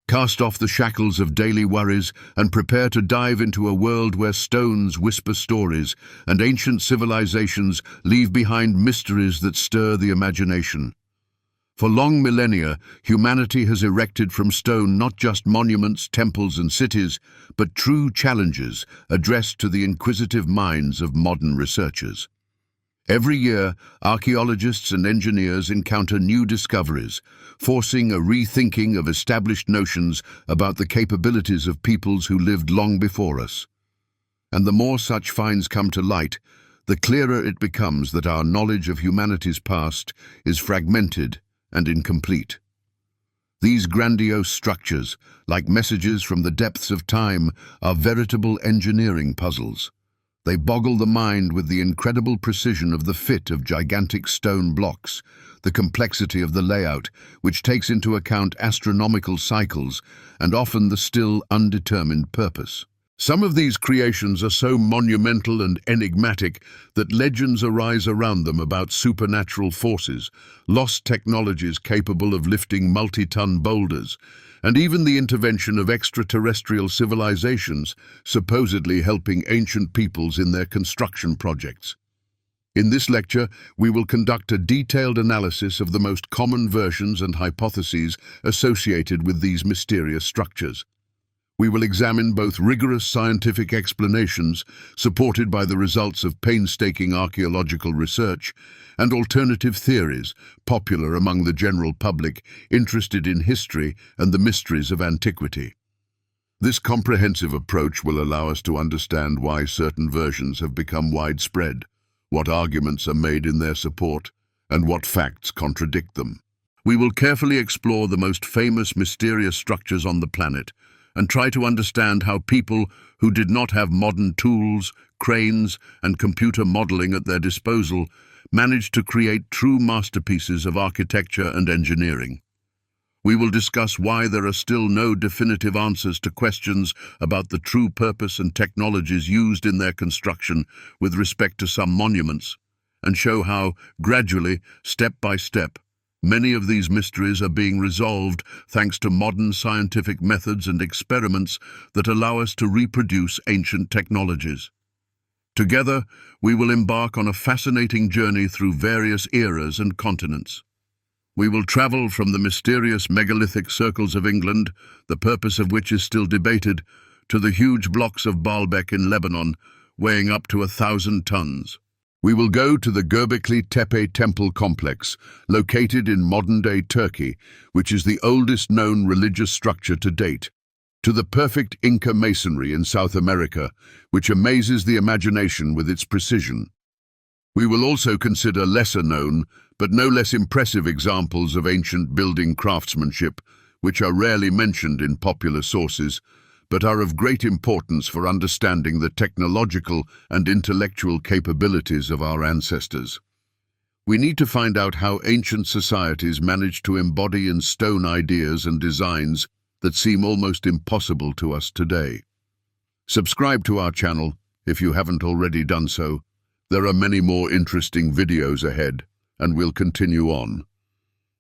Cast off the shackles of daily worries and prepare to dive into a world where stones whisper stories and ancient civilizations leave behind mysteries that stir the imagination. For long millennia, humanity has erected from stone not just monuments, temples, and cities, but true challenges addressed to the inquisitive minds of modern researchers. Every year, archaeologists and engineers encounter new discoveries, forcing a rethinking of established notions about the capabilities of peoples who lived long before us. And the more such finds come to light, the clearer it becomes that our knowledge of humanity's past is fragmented and incomplete. These grandiose structures, like messages from the depths of time, are veritable engineering puzzles. They boggle the mind with the incredible precision of the fit of gigantic stone blocks, the complexity of the layout, which takes into account astronomical cycles and often the still undetermined purpose. Some of these creations are so monumental and enigmatic that legends arise around them about supernatural forces, lost technologies capable of lifting multi-ton boulders, and even the intervention of extraterrestrial civilizations supposedly helping ancient peoples in their construction projects. In this lecture, we will conduct a detailed analysis of the most common versions and hypotheses associated with these mysterious structures. We will examine both rigorous scientific explanations, supported by the results of painstaking archaeological research, and alternative theories, popular among the general public interested in history and the mysteries of antiquity. This comprehensive approach will allow us to understand why certain versions have become widespread, what arguments are made in their support, and what facts contradict them. We will carefully explore the most famous mysterious structures on the planet, and try to understand how people who did not have modern tools, cranes, and computer modeling at their disposal managed to create true masterpieces of architecture and engineering. We will discuss why there are still no definitive answers to questions about the true purpose and technologies used in their construction with respect to some monuments, and show how, gradually, step by step, many of these mysteries are being resolved thanks to modern scientific methods and experiments that allow us to reproduce ancient technologies. Together, we will embark on a fascinating journey through various eras and continents. We will travel from the mysterious megalithic circles of England, the purpose of which is still debated, to the huge blocks of Baalbek in Lebanon, weighing up to 1,000 tons. We will go to the Göbekli Tepe temple complex, located in modern-day Turkey, which is the oldest known religious structure to date, to the perfect Inca masonry in South America, which amazes the imagination with its precision. We will also consider lesser-known, but no less impressive examples of ancient building craftsmanship, which are rarely mentioned in popular sources, but are of great importance for understanding the technological and intellectual capabilities of our ancestors. We need to find out how ancient societies managed to embody in stone ideas and designs that seem almost impossible to us today. Subscribe to our channel if you haven't already done so. There are many more interesting videos ahead, and we'll continue on.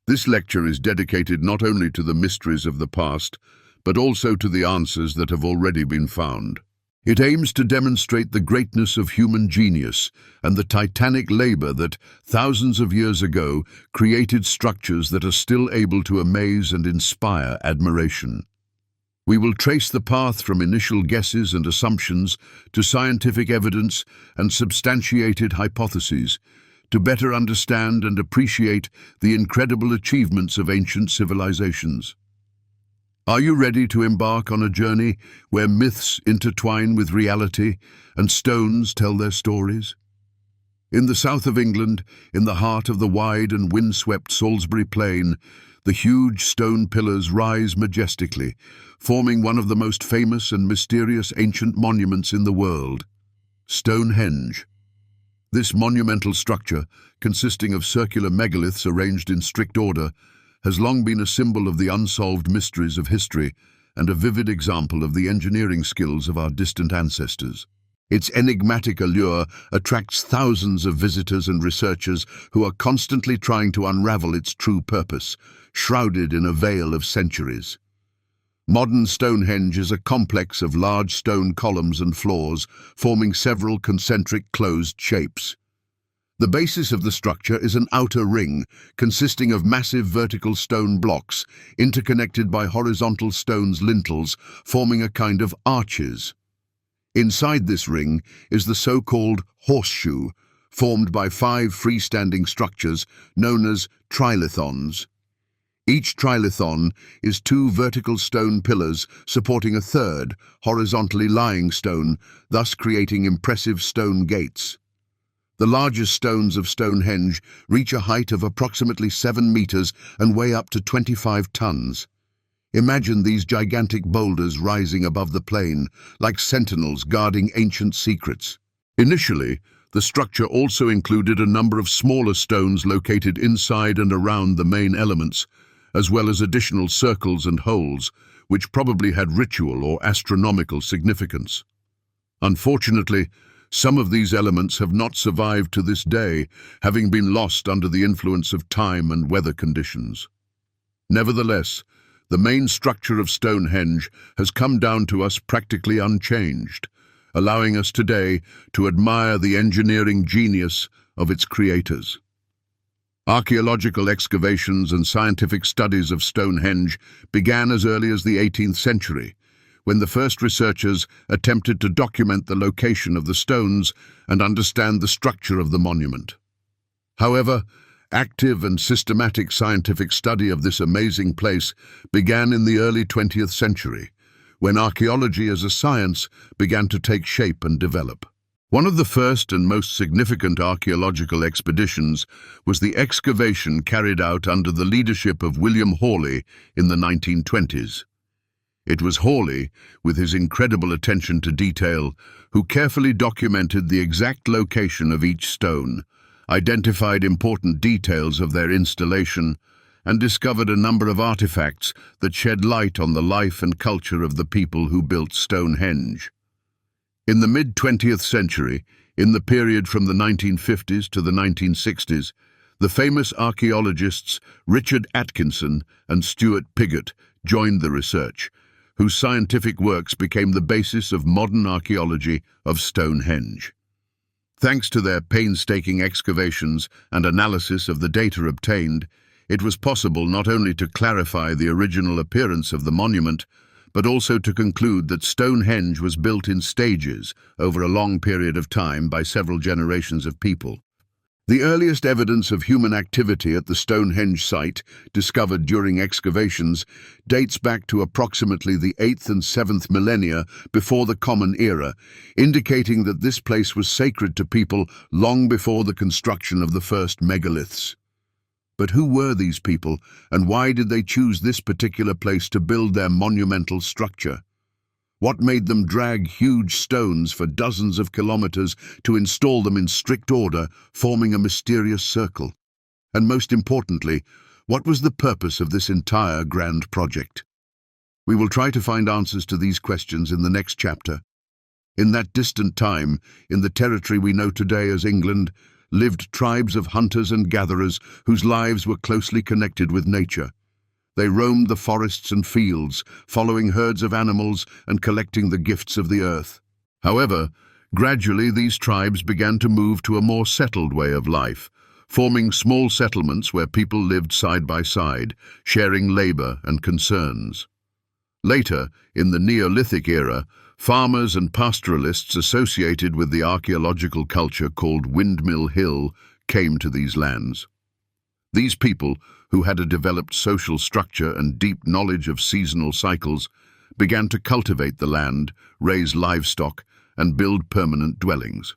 This lecture is dedicated not only to the mysteries of the past, but also to the answers that have already been found. It aims to demonstrate the greatness of human genius and the titanic labor that, thousands of years ago, created structures that are still able to amaze and inspire admiration. We will trace the path from initial guesses and assumptions to scientific evidence and substantiated hypotheses, to better understand and appreciate the incredible achievements of ancient civilizations. Are you ready to embark on a journey where myths intertwine with reality and stones tell their stories? In the south of England, in the heart of the wide and windswept Salisbury Plain, the huge stone pillars rise majestically, forming one of the most famous and mysterious ancient monuments in the world, Stonehenge. This monumental structure, consisting of circular megaliths arranged in strict order, has long been a symbol of the unsolved mysteries of history and a vivid example of the engineering skills of our distant ancestors. Its enigmatic allure attracts thousands of visitors and researchers who are constantly trying to unravel its true purpose, shrouded in a veil of centuries. Modern Stonehenge is a complex of large stone columns and floors, forming several concentric closed shapes. The basis of the structure is an outer ring, consisting of massive vertical stone blocks, interconnected by horizontal stones lintels, forming a kind of arches. Inside this ring is the so-called horseshoe, formed by 5 freestanding structures known as trilithons. Each trilithon is 2 vertical stone pillars supporting a third, horizontally lying stone, thus creating impressive stone gates. The largest stones of Stonehenge reach a height of approximately 7 meters and weigh up to 25 tons. Imagine these gigantic boulders rising above the plain, like sentinels guarding ancient secrets. Initially, the structure also included a number of smaller stones located inside and around the main elements, as well as additional circles and holes, which probably had ritual or astronomical significance. Unfortunately, some of these elements have not survived to this day, having been lost under the influence of time and weather conditions. Nevertheless, the main structure of Stonehenge has come down to us practically unchanged, allowing us today to admire the engineering genius of its creators. Archaeological excavations and scientific studies of Stonehenge began as early as the 18th century, when the first researchers attempted to document the location of the stones and understand the structure of the monument. However, active and systematic scientific study of this amazing place began in the early 20th century, when archaeology as a science began to take shape and develop. One of the first and most significant archaeological expeditions was the excavation carried out under the leadership of William Hawley in the 1920s. It was Hawley, with his incredible attention to detail, who carefully documented the exact location of each stone, identified important details of their installation, and discovered a number of artifacts that shed light on the life and culture of the people who built Stonehenge. In the mid-20th century, in the period from the 1950s to the 1960s, the famous archaeologists Richard Atkinson and Stuart Piggott joined the research, whose scientific works became the basis of modern archaeology of Stonehenge. Thanks to their painstaking excavations and analysis of the data obtained, it was possible not only to clarify the original appearance of the monument, but also to conclude that Stonehenge was built in stages over a long period of time by several generations of people. The earliest evidence of human activity at the Stonehenge site, discovered during excavations, dates back to approximately the 8th and 7th millennia before the Common Era, indicating that this place was sacred to people long before the construction of the first megaliths. But who were these people, and why did they choose this particular place to build their monumental structure? What made them drag huge stones for dozens of kilometers to install them in strict order, forming a mysterious circle? And most importantly, what was the purpose of this entire grand project? We will try to find answers to these questions in the next chapter. In that distant time, in the territory we know today as England, lived tribes of hunters and gatherers whose lives were closely connected with nature. They roamed the forests and fields, following herds of animals and collecting the gifts of the earth. However, gradually these tribes began to move to a more settled way of life, forming small settlements where people lived side by side, sharing labor and concerns. Later, in the Neolithic era, farmers and pastoralists associated with the archaeological culture called Windmill Hill came to these lands. These people, who had a developed social structure and deep knowledge of seasonal cycles, began to cultivate the land, raise livestock, and build permanent dwellings.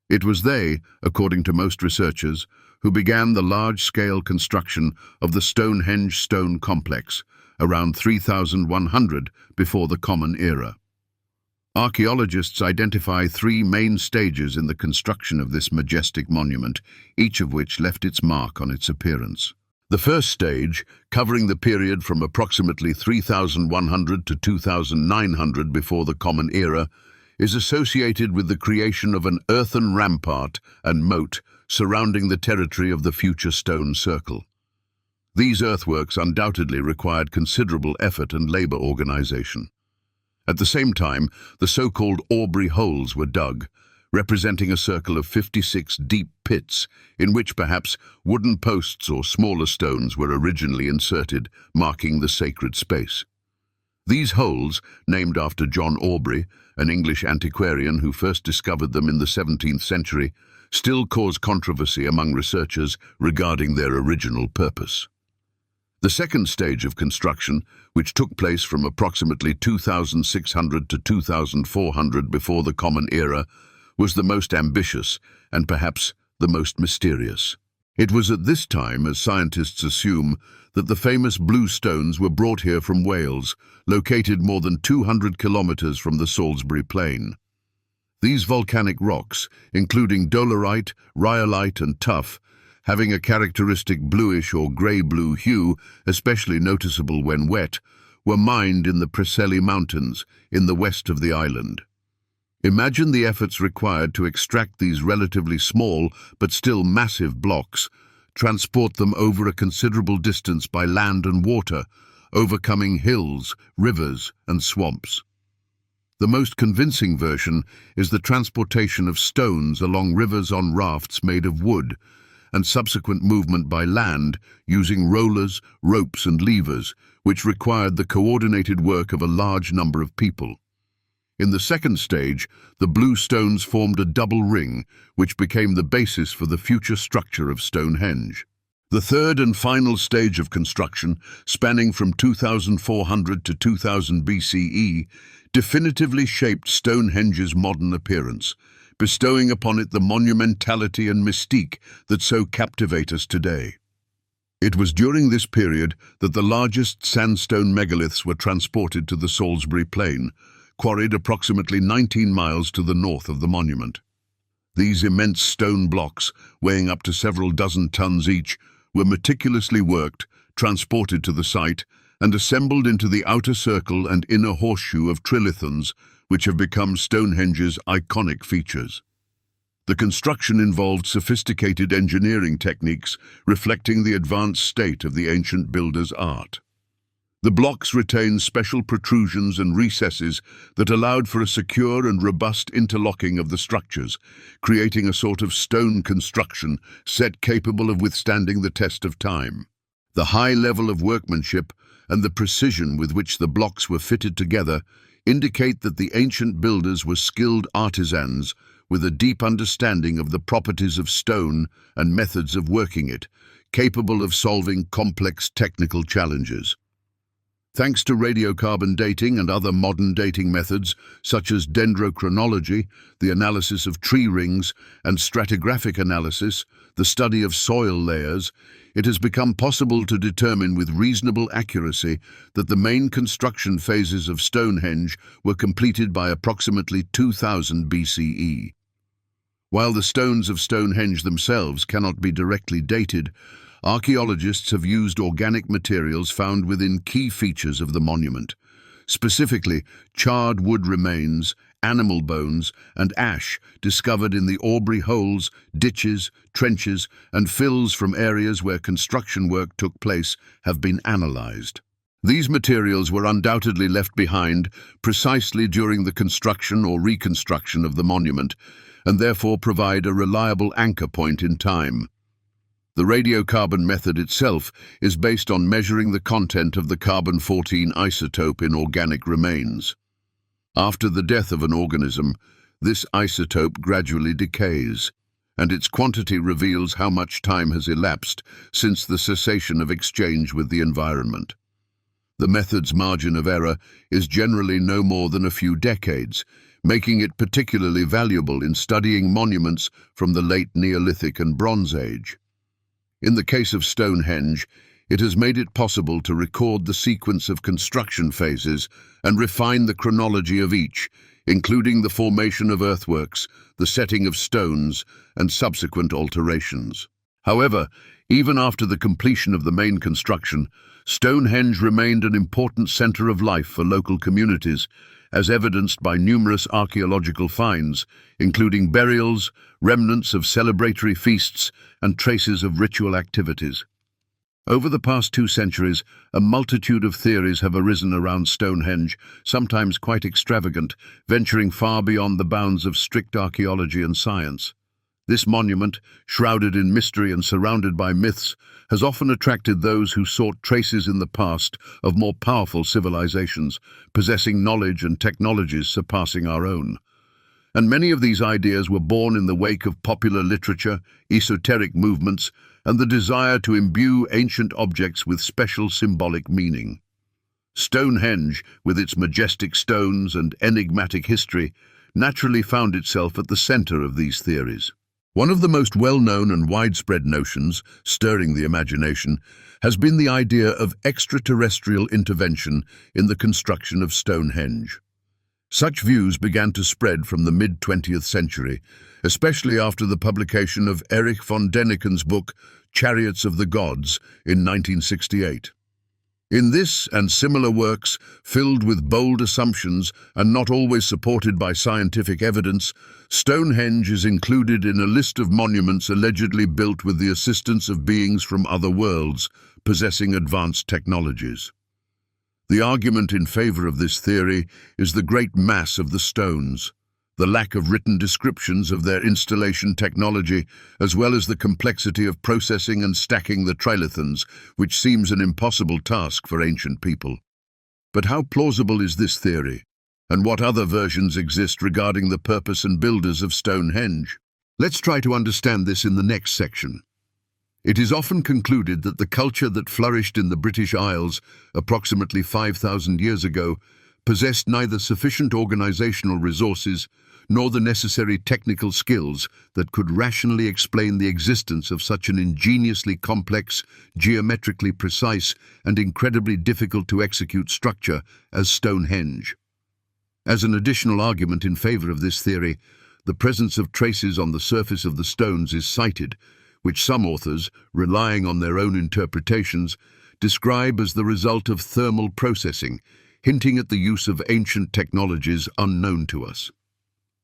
It was they, according to most researchers, who began the large-scale construction of the Stonehenge stone complex, around 3100 before the Common Era. Archaeologists identify 3 main stages in the construction of this majestic monument, each of which left its mark on its appearance. The first stage, covering the period from approximately 3100 to 2900 before the Common Era, is associated with the creation of an earthen rampart and moat surrounding the territory of the future stone circle. These earthworks undoubtedly required considerable effort and labor organization. At the same time, the so-called Aubrey holes were dug, representing a circle of 56 deep pits in which perhaps wooden posts or smaller stones were originally inserted, marking the sacred space. These holes, named after John Aubrey, an English antiquarian who first discovered them in the 17th century, still cause controversy among researchers regarding their original purpose. The second stage of construction, which took place from approximately 2600 to 2400 before the Common Era, was the most ambitious and perhaps the most mysterious. It was at this time, as scientists assume, that the famous blue stones were brought here from Wales, located more than 200 kilometers from the Salisbury Plain. These volcanic rocks, including dolerite, rhyolite and tuff, having a characteristic bluish or grey-blue hue, especially noticeable when wet, were mined in the Preseli Mountains in the west of the island. Imagine the efforts required to extract these relatively small but still massive blocks, transport them over a considerable distance by land and water, overcoming hills, rivers and swamps. The most convincing version is the transportation of stones along rivers on rafts made of wood, and subsequent movement by land using rollers, ropes and levers, which required the coordinated work of a large number of people. In the second stage, the blue stones formed a double ring, which became the basis for the future structure of Stonehenge. The third and final stage of construction, spanning from 2400 to 2000 BCE, definitively shaped Stonehenge's modern appearance, bestowing upon it the monumentality and mystique that so captivate us today. It was during this period that the largest sandstone megaliths were transported to the Salisbury Plain, quarried approximately 19 miles to the north of the monument. These immense stone blocks, weighing up to several dozen tons each, were meticulously worked, transported to the site, and assembled into the outer circle and inner horseshoe of trilithons, which have become Stonehenge's iconic features. The construction involved sophisticated engineering techniques reflecting the advanced state of the ancient builder's art. The blocks retained special protrusions and recesses that allowed for a secure and robust interlocking of the structures, creating a sort of stone construction set capable of withstanding the test of time. The high level of workmanship and the precision with which the blocks were fitted together indicate that the ancient builders were skilled artisans with a deep understanding of the properties of stone and methods of working it, capable of solving complex technical challenges. Thanks to radiocarbon dating and other modern dating methods, such as dendrochronology, the analysis of tree rings, and stratigraphic analysis, the study of soil layers, it has become possible to determine with reasonable accuracy that the main construction phases of Stonehenge were completed by approximately 2000 BCE. While the stones of Stonehenge themselves cannot be directly dated, archaeologists have used organic materials found within key features of the monument, specifically charred wood remains, animal bones, and ash discovered in the Aubrey holes, ditches, trenches, and fills from areas where construction work took place have been analyzed. These materials were undoubtedly left behind precisely during the construction or reconstruction of the monument, and therefore provide a reliable anchor point in time. The radiocarbon method itself is based on measuring the content of the carbon-14 isotope in organic remains. After the death of an organism, this isotope gradually decays, and its quantity reveals how much time has elapsed since the cessation of exchange with the environment. The method's margin of error is generally no more than a few decades, making it particularly valuable in studying monuments from the late Neolithic and Bronze Age. In the case of Stonehenge, it has made it possible to record the sequence of construction phases and refine the chronology of each, including the formation of earthworks, the setting of stones, and subsequent alterations. However, even after the completion of the main construction, Stonehenge remained an important center of life for local communities, as evidenced by numerous archaeological finds, including burials, remnants of celebratory feasts, and traces of ritual activities. Over the past 2 centuries, a multitude of theories have arisen around Stonehenge, sometimes quite extravagant, venturing far beyond the bounds of strict archaeology and science. This monument, shrouded in mystery and surrounded by myths, has often attracted those who sought traces in the past of more powerful civilizations, possessing knowledge and technologies surpassing our own. And many of these ideas were born in the wake of popular literature, esoteric movements, and the desire to imbue ancient objects with special symbolic meaning. Stonehenge, with its majestic stones and enigmatic history, naturally found itself at the center of these theories. One of the most well-known and widespread notions, stirring the imagination, has been the idea of extraterrestrial intervention in the construction of Stonehenge. Such views began to spread from the mid-20th century, especially after the publication of Erich von Däniken's book Chariots of the Gods in 1968. In this and similar works, filled with bold assumptions and not always supported by scientific evidence, Stonehenge is included in a list of monuments allegedly built with the assistance of beings from other worlds, possessing advanced technologies. The argument in favor of this theory is the great mass of the stones, the lack of written descriptions of their installation technology, as well as the complexity of processing and stacking the trilithons, which seems an impossible task for ancient people. But how plausible is this theory? And what other versions exist regarding the purpose and builders of Stonehenge? Let's try to understand this in the next section. It is often concluded that the culture that flourished in the British Isles approximately 5,000 years ago possessed neither sufficient organizational resources nor the necessary technical skills that could rationally explain the existence of such an ingeniously complex, geometrically precise, and incredibly difficult to execute structure as Stonehenge. As an additional argument in favor of this theory, the presence of traces on the surface of the stones is cited, which some authors, relying on their own interpretations, describe as the result of thermal processing, hinting at the use of ancient technologies unknown to us.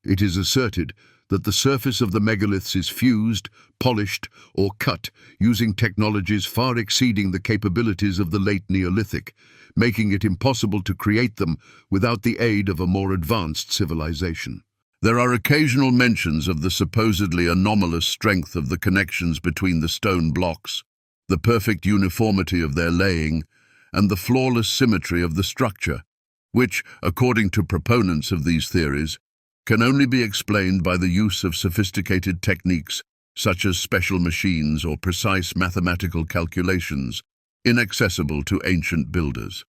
It is asserted that the surface of the megaliths is fused, polished, or cut using technologies far exceeding the capabilities of the late Neolithic, making it impossible to create them without the aid of a more advanced civilization. There are occasional mentions of the supposedly anomalous strength of the connections between the stone blocks, the perfect uniformity of their laying, and the flawless symmetry of the structure, which, according to proponents of these theories, can only be explained by the use of sophisticated techniques such as special machines or precise mathematical calculations, inaccessible to ancient builders.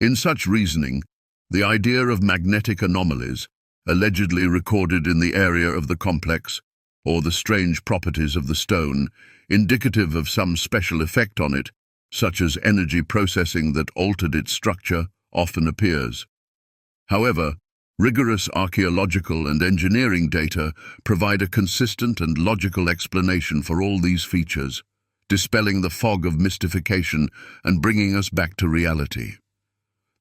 In such reasoning, the idea of magnetic anomalies, allegedly recorded in the area of the complex, or the strange properties of the stone, indicative of some special effect on it, such as energy processing that altered its structure, often appears. However, rigorous archaeological and engineering data provide a consistent and logical explanation for all these features, dispelling the fog of mystification and bringing us back to reality.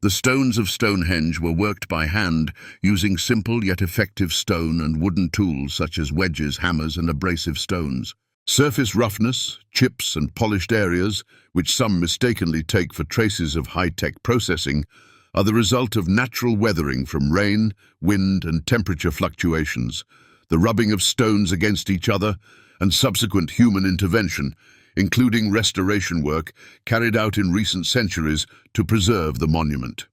The stones of Stonehenge were worked by hand using simple yet effective stone and wooden tools such as wedges, hammers, and abrasive stones. Surface roughness, chips, and polished areas, which some mistakenly take for traces of high-tech processing, are the result of natural weathering from rain, wind, and temperature fluctuations, the rubbing of stones against each other, and subsequent human intervention, including restoration work carried out in recent centuries to preserve the monument.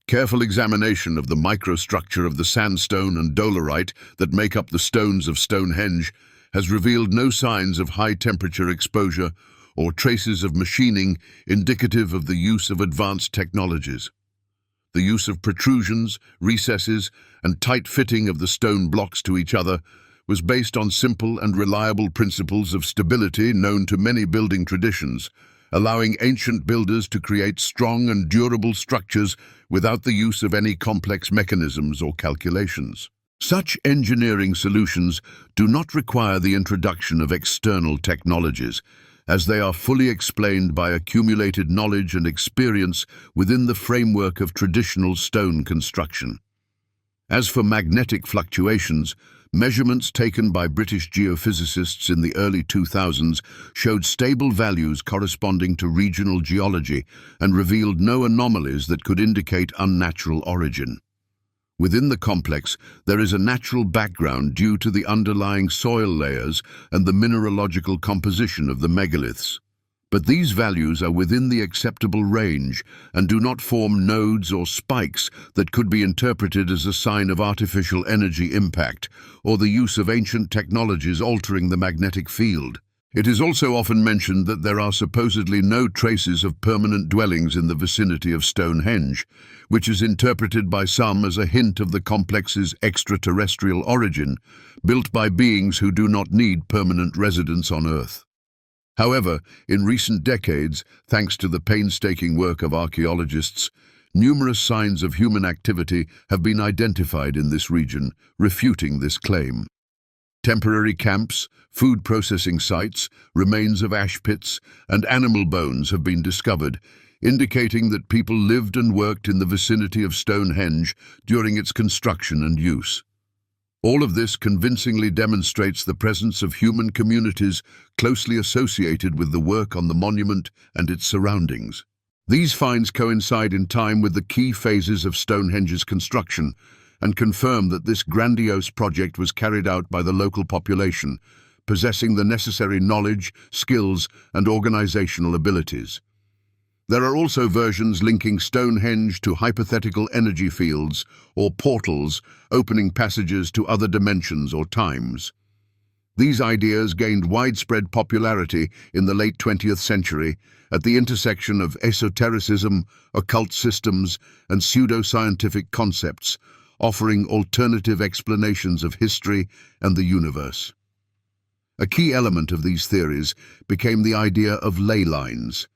Careful examination of the microstructure of the sandstone and dolerite that make up the stones of Stonehenge has revealed no signs of high-temperature exposure or traces of machining indicative of the use of advanced technologies. The use of protrusions, recesses, and tight fitting of the stone blocks to each other was based on simple and reliable principles of stability known to many building traditions, allowing ancient builders to create strong and durable structures without the use of any complex mechanisms or calculations. Such engineering solutions do not require the introduction of external technologies, as they are fully explained by accumulated knowledge and experience within the framework of traditional stone construction. As for magnetic fluctuations, Measurements taken by British geophysicists in the early 2000s showed stable values corresponding to regional geology and revealed no anomalies that could indicate unnatural origin. Within the complex, there is a natural background due to the underlying soil layers and the mineralogical composition of the megaliths. But these values are within the acceptable range and do not form nodes or spikes that could be interpreted as a sign of artificial energy impact or the use of ancient technologies altering the magnetic field. It is also often mentioned that there are supposedly no traces of permanent dwellings in the vicinity of Stonehenge, which is interpreted by some as a hint of the complex's extraterrestrial origin, built by beings who do not need permanent residence on Earth. However, in recent decades, thanks to the painstaking work of archaeologists, numerous signs of human activity have been identified in this region, refuting this claim. Temporary camps, food processing sites, remains of ash pits, and animal bones have been discovered, indicating that people lived and worked in the vicinity of Stonehenge during its construction and use. All of this convincingly demonstrates the presence of human communities closely associated with the work on the monument and its surroundings. These finds coincide in time with the key phases of Stonehenge's construction and confirm that this grandiose project was carried out by the local population, possessing the necessary knowledge, skills, and organizational abilities. There are also versions linking Stonehenge to hypothetical energy fields or portals, opening passages to other dimensions or times. These ideas gained widespread popularity in the late 20th century at the intersection of esotericism, occult systems, and pseudoscientific concepts, offering alternative explanations of history and the universe. A key element of these theories became the idea of ley lines,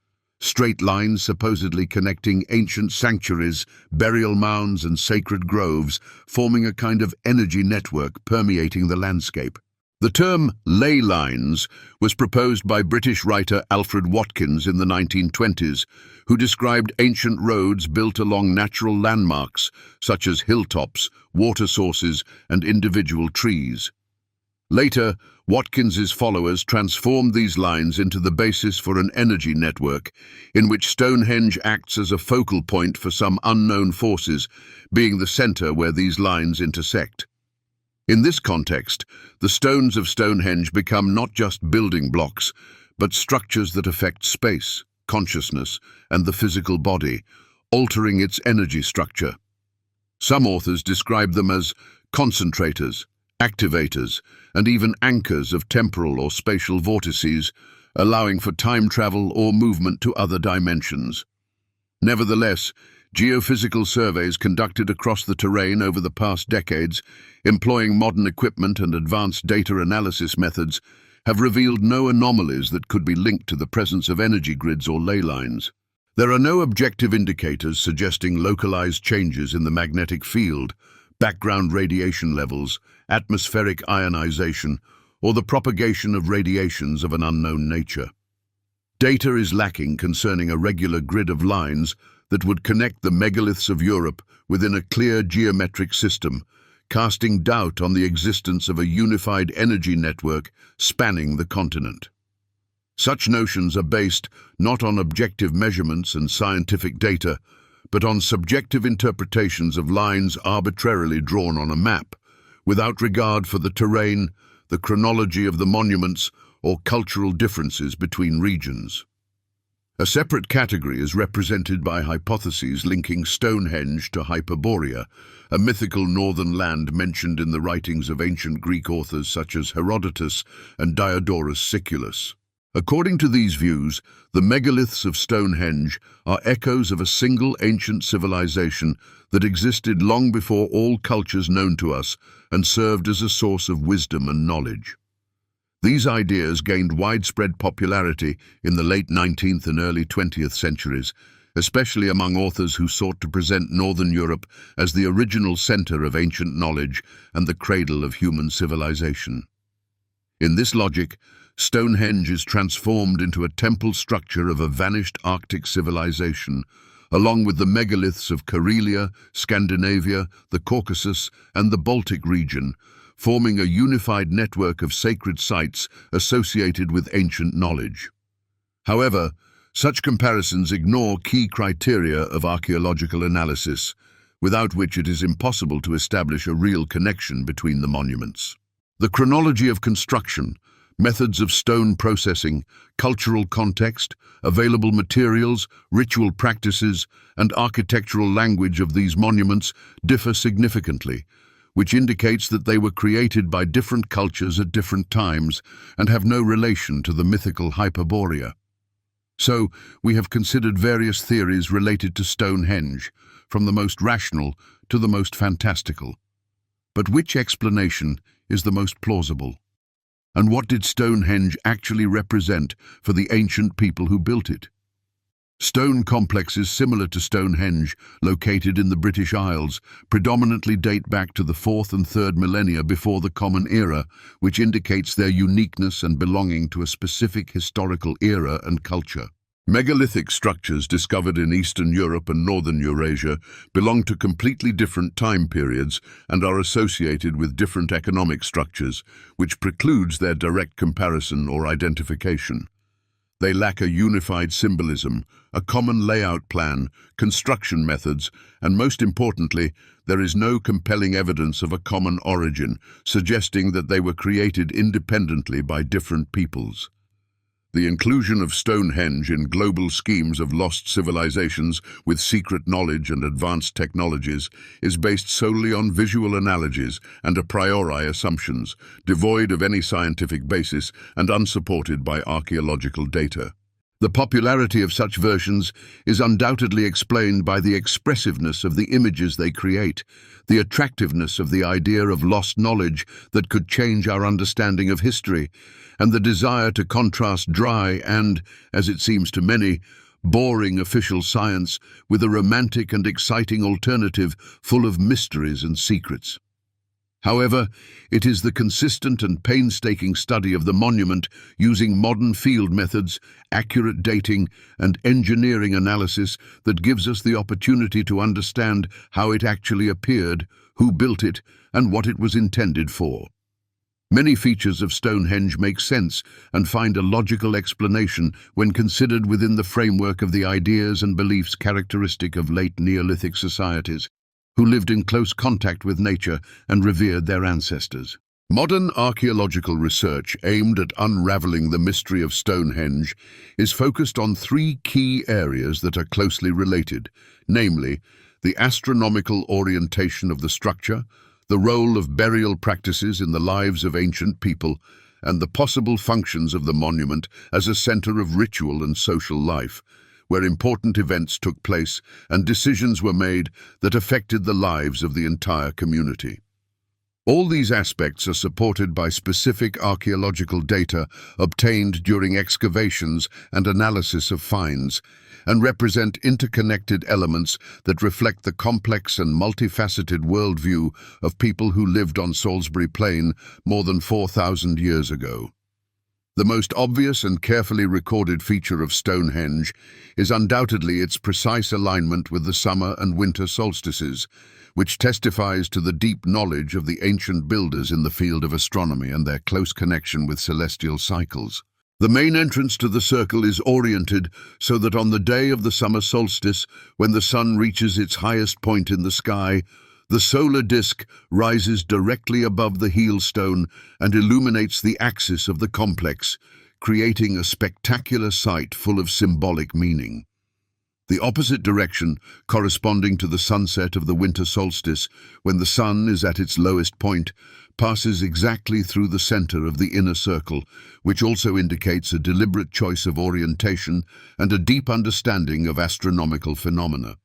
straight lines supposedly connecting ancient sanctuaries, burial mounds, and sacred groves, forming a kind of energy network permeating the landscape. The term ley lines was proposed by British writer Alfred Watkins in the 1920s, who described ancient roads built along natural landmarks such as hilltops, water sources, and individual trees. Later, Watkins's followers transformed these lines into the basis for an energy network, in which Stonehenge acts as a focal point for some unknown forces, being the center where these lines intersect. In this context, the stones of Stonehenge become not just building blocks, but structures that affect space, consciousness, and the physical body, altering its energy structure. Some authors describe them as concentrators, activators, and even anchors of temporal or spatial vortices, allowing for time travel or movement to other dimensions. Nevertheless, geophysical surveys conducted across the terrain over the past decades, employing modern equipment and advanced data analysis methods, have revealed no anomalies that could be linked to the presence of energy grids or ley lines. There are no objective indicators suggesting localized changes in the magnetic field, background radiation levels, atmospheric ionization, or the propagation of radiations of an unknown nature. Data is lacking concerning a regular grid of lines that would connect the megaliths of Europe within a clear geometric system, casting doubt on the existence of a unified energy network spanning the continent. Such notions are based not on objective measurements and scientific data, but on subjective interpretations of lines arbitrarily drawn on a map, without regard for the terrain, the chronology of the monuments, or cultural differences between regions. A separate category is represented by hypotheses linking Stonehenge to Hyperborea, a mythical northern land mentioned in the writings of ancient Greek authors such as Herodotus and Diodorus Siculus. According to these views, the megaliths of Stonehenge are echoes of a single ancient civilization that existed long before all cultures known to us and served as a source of wisdom and knowledge. These ideas gained widespread popularity in the late 19th and early 20th centuries, especially among authors who sought to present Northern Europe as the original center of ancient knowledge and the cradle of human civilization. In this logic, Stonehenge is transformed into a temple structure of a vanished Arctic civilization, along with the megaliths of Karelia, Scandinavia, the Caucasus, and the Baltic region, forming a unified network of sacred sites associated with ancient knowledge. However, such comparisons ignore key criteria of archaeological analysis, without which it is impossible to establish a real connection between the monuments. The chronology of construction, methods of stone processing, cultural context, available materials, ritual practices, and architectural language of these monuments differ significantly, which indicates that they were created by different cultures at different times and have no relation to the mythical Hyperborea. So, we have considered various theories related to Stonehenge, from the most rational to the most fantastical. But which explanation is the most plausible? And what did Stonehenge actually represent for the ancient people who built it? Stone complexes similar to Stonehenge, located in the British Isles, predominantly date back to the 4th and 3rd millennia before the Common Era, which indicates their uniqueness and belonging to a specific historical era and culture. Megalithic structures discovered in Eastern Europe and Northern Eurasia belong to completely different time periods and are associated with different economic structures, which precludes their direct comparison or identification. They lack a unified symbolism, a common layout plan, construction methods, and most importantly, there is no compelling evidence of a common origin, suggesting that they were created independently by different peoples. The inclusion of Stonehenge in global schemes of lost civilizations with secret knowledge and advanced technologies is based solely on visual analogies and a priori assumptions, devoid of any scientific basis and unsupported by archaeological data. The popularity of such versions is undoubtedly explained by the expressiveness of the images they create, the attractiveness of the idea of lost knowledge that could change our understanding of history, and the desire to contrast dry and, as it seems to many, boring official science with a romantic and exciting alternative full of mysteries and secrets. However, it is the consistent and painstaking study of the monument using modern field methods, accurate dating, and engineering analysis that gives us the opportunity to understand how it actually appeared, who built it, and what it was intended for. Many features of Stonehenge make sense and find a logical explanation when considered within the framework of the ideas and beliefs characteristic of late Neolithic societies, who lived in close contact with nature and revered their ancestors. Modern archaeological research aimed at unraveling the mystery of Stonehenge is focused on three key areas that are closely related, namely, the astronomical orientation of the structure, the role of burial practices in the lives of ancient people, and the possible functions of the monument as a center of ritual and social life, where important events took place and decisions were made that affected the lives of the entire community. All these aspects are supported by specific archaeological data obtained during excavations and analysis of finds, and represent interconnected elements that reflect the complex and multifaceted worldview of people who lived on Salisbury Plain more than 4,000 years ago. The most obvious and carefully recorded feature of Stonehenge is undoubtedly its precise alignment with the summer and winter solstices, which testifies to the deep knowledge of the ancient builders in the field of astronomy and their close connection with celestial cycles. The main entrance to the circle is oriented so that on the day of the summer solstice, when the sun reaches its highest point in the sky, the solar disk rises directly above the heel stone and illuminates the axis of the complex, creating a spectacular sight full of symbolic meaning. The opposite direction, corresponding to the sunset of the winter solstice, when the sun is at its lowest point, passes exactly through the center of the inner circle, which also indicates a deliberate choice of orientation and a deep understanding of astronomical phenomena.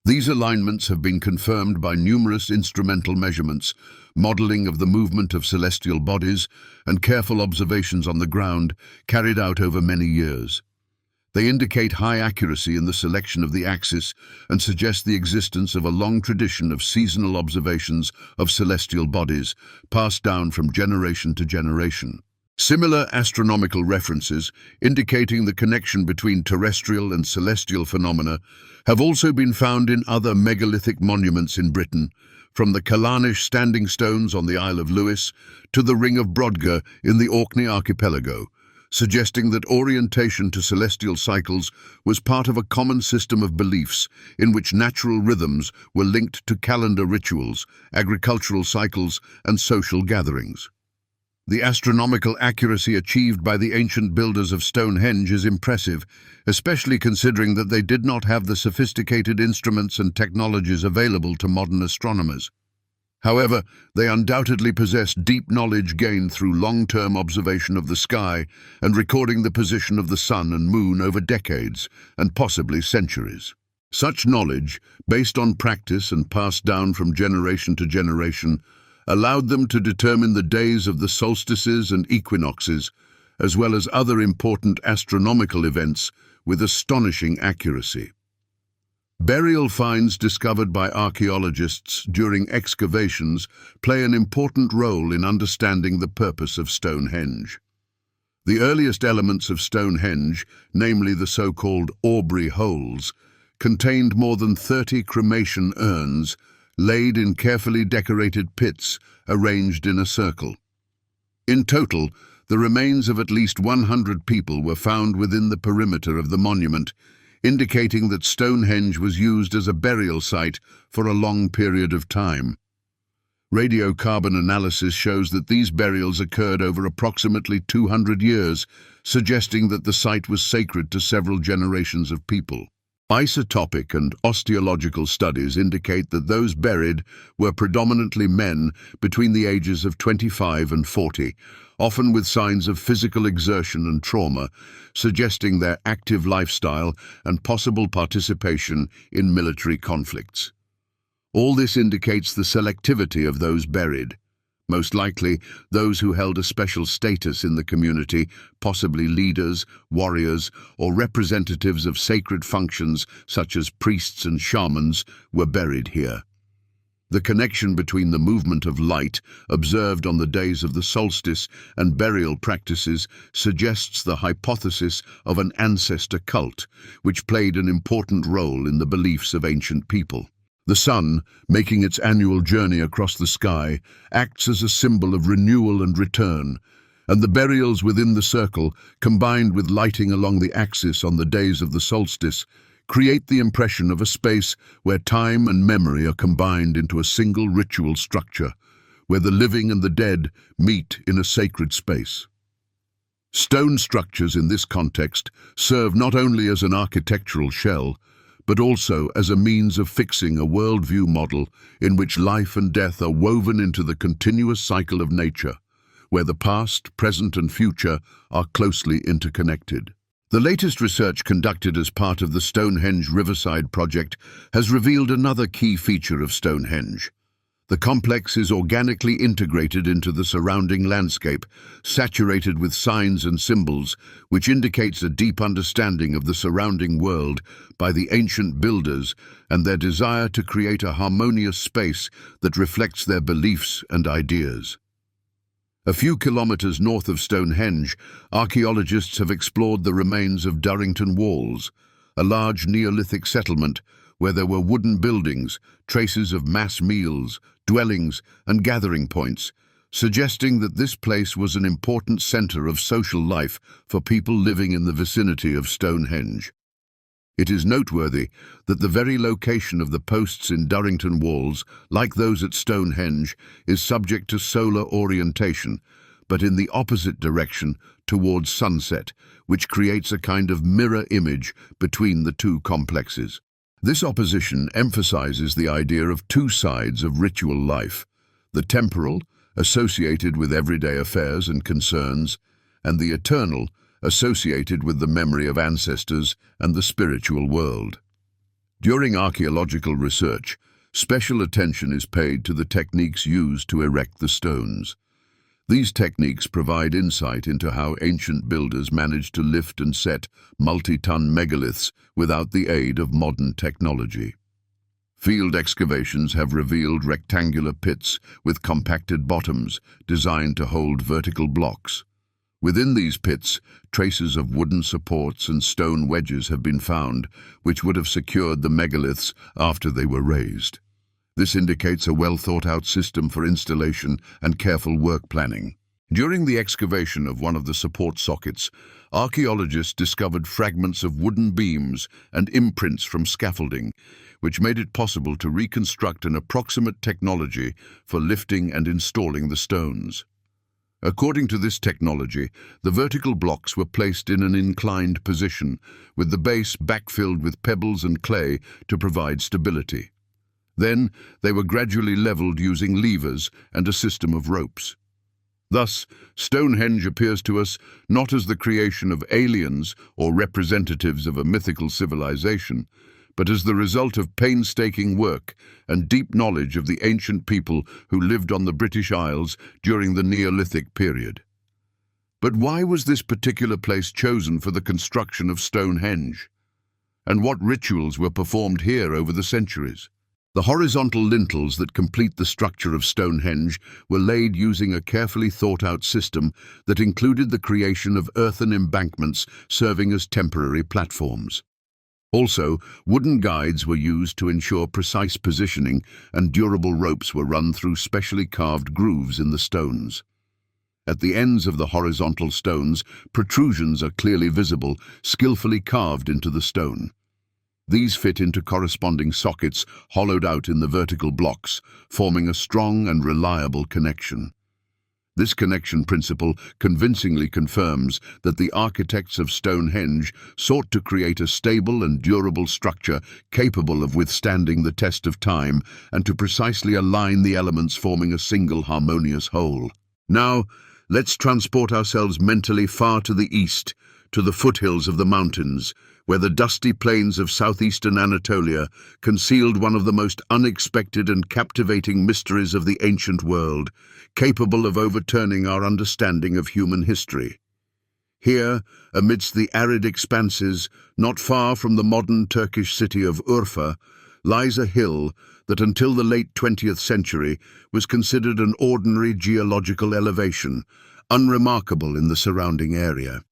These alignments have been confirmed by numerous instrumental measurements, modeling of the movement of celestial bodies, and careful observations on the ground carried out over many years. They indicate high accuracy in the selection of the axis and suggest the existence of a long tradition of seasonal observations of celestial bodies passed down from generation to generation. Similar astronomical references, indicating the connection between terrestrial and celestial phenomena, have also been found in other megalithic monuments in Britain, from the Kalanish standing stones on the Isle of Lewis to the Ring of Brodgar in the Orkney archipelago, suggesting that orientation to celestial cycles was part of a common system of beliefs in which natural rhythms were linked to calendar rituals, agricultural cycles, and social gatherings. The astronomical accuracy achieved by the ancient builders of Stonehenge is impressive, especially considering that they did not have the sophisticated instruments and technologies available to modern astronomers. However, they undoubtedly possess deep knowledge gained through long-term observation of the sky and recording the position of the sun and moon over decades, and possibly centuries. Such knowledge, based on practice and passed down from generation to generation, allowed them to determine the days of the solstices and equinoxes, as well as other important astronomical events, with astonishing accuracy. Burial finds discovered by archaeologists during excavations play an important role in understanding the purpose of Stonehenge. The earliest elements of Stonehenge, namely the so-called Aubrey holes, contained more than 30 cremation urns, laid in carefully decorated pits arranged in a circle. In total, the remains of at least 100 people were found within the perimeter of the monument, indicating that Stonehenge was used as a burial site for a long period of time. Radiocarbon analysis shows that these burials occurred over approximately 200 years, suggesting that the site was sacred to several generations of people. Isotopic and osteological studies indicate that those buried were predominantly men between the ages of 25 and 40, often with signs of physical exertion and trauma, suggesting their active lifestyle and possible participation in military conflicts. All this indicates the selectivity of those buried. Most likely, those who held a special status in the community, possibly leaders, warriors, or representatives of sacred functions such as priests and shamans, were buried here. The connection between the movement of light observed on the days of the solstice and burial practices suggests the hypothesis of an ancestor cult, which played an important role in the beliefs of ancient people. The sun, making its annual journey across the sky, acts as a symbol of renewal and return, and the burials within the circle, combined with lighting along the axis on the days of the solstice, create the impression of a space where time and memory are combined into a single ritual structure, where the living and the dead meet in a sacred space. Stone structures in this context serve not only as an architectural shell, but also as a means of fixing a worldview model in which life and death are woven into the continuous cycle of nature, where the past, present, and future are closely interconnected. The latest research conducted as part of the Stonehenge Riverside project has revealed another key feature of Stonehenge. The complex is organically integrated into the surrounding landscape, saturated with signs and symbols, which indicates a deep understanding of the surrounding world by the ancient builders and their desire to create a harmonious space that reflects their beliefs and ideas. A few kilometers north of Stonehenge, archaeologists have explored the remains of Durrington Walls, a large Neolithic settlement where there were wooden buildings, traces of mass meals, dwellings, and gathering points, suggesting that this place was an important center of social life for people living in the vicinity of Stonehenge. It is noteworthy that the very location of the posts in Durrington Walls, like those at Stonehenge, is subject to solar orientation, but in the opposite direction towards sunset, which creates a kind of mirror image between the two complexes. This opposition emphasizes the idea of two sides of ritual life: the temporal, associated with everyday affairs and concerns, and the eternal, associated with the memory of ancestors and the spiritual world. During archaeological research, special attention is paid to the techniques used to erect the stones. These techniques provide insight into how ancient builders managed to lift and set multi-ton megaliths without the aid of modern technology. Field excavations have revealed rectangular pits with compacted bottoms designed to hold vertical blocks. Within these pits, traces of wooden supports and stone wedges have been found, which would have secured the megaliths after they were raised. This indicates a well-thought-out system for installation and careful work planning. During the excavation of one of the support sockets, archaeologists discovered fragments of wooden beams and imprints from scaffolding, which made it possible to reconstruct an approximate technology for lifting and installing the stones. According to this technology, the vertical blocks were placed in an inclined position, with the base backfilled with pebbles and clay to provide stability. Then, they were gradually leveled using levers and a system of ropes. Thus, Stonehenge appears to us not as the creation of aliens or representatives of a mythical civilization, but as the result of painstaking work and deep knowledge of the ancient people who lived on the British Isles during the Neolithic period. But why was this particular place chosen for the construction of Stonehenge? And what rituals were performed here over the centuries? The horizontal lintels that complete the structure of Stonehenge were laid using a carefully thought-out system that included the creation of earthen embankments serving as temporary platforms. Also, wooden guides were used to ensure precise positioning, and durable ropes were run through specially carved grooves in the stones. At the ends of the horizontal stones, protrusions are clearly visible, skillfully carved into the stone. These fit into corresponding sockets hollowed out in the vertical blocks, forming a strong and reliable connection. This connection principle convincingly confirms that the architects of Stonehenge sought to create a stable and durable structure capable of withstanding the test of time and to precisely align the elements forming a single harmonious whole. Now, let's transport ourselves mentally far to the east, to the foothills of the mountains, where the dusty plains of southeastern Anatolia concealed one of the most unexpected and captivating mysteries of the ancient world, capable of overturning our understanding of human history. Here, amidst the arid expanses, not far from the modern Turkish city of Urfa, lies a hill that until the late 20th century was considered an ordinary geological elevation, unremarkable in the surrounding area.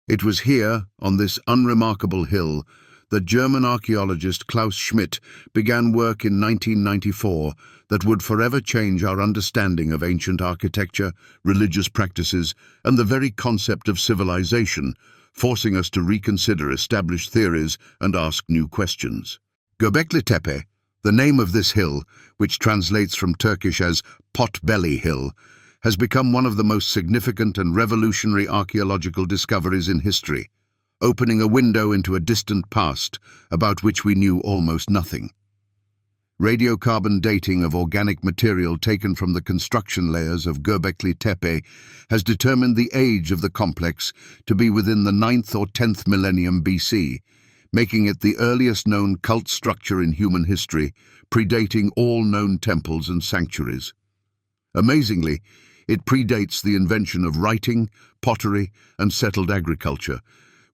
It was here, on this unremarkable hill, that German archaeologist Klaus Schmidt began work in 1994 that would forever change our understanding of ancient architecture, religious practices, and the very concept of civilization, forcing us to reconsider established theories and ask new questions. Göbekli Tepe, the name of this hill, which translates from Turkish as Pot-Belly Hill, has become one of the most significant and revolutionary archaeological discoveries in history, opening a window into a distant past about which we knew almost nothing. Radiocarbon dating of organic material taken from the construction layers of Göbekli Tepe has determined the age of the complex to be within the 9th or 10th millennium BC, making it the earliest known cult structure in human history, predating all known temples and sanctuaries. Amazingly, it predates the invention of writing, pottery, and settled agriculture,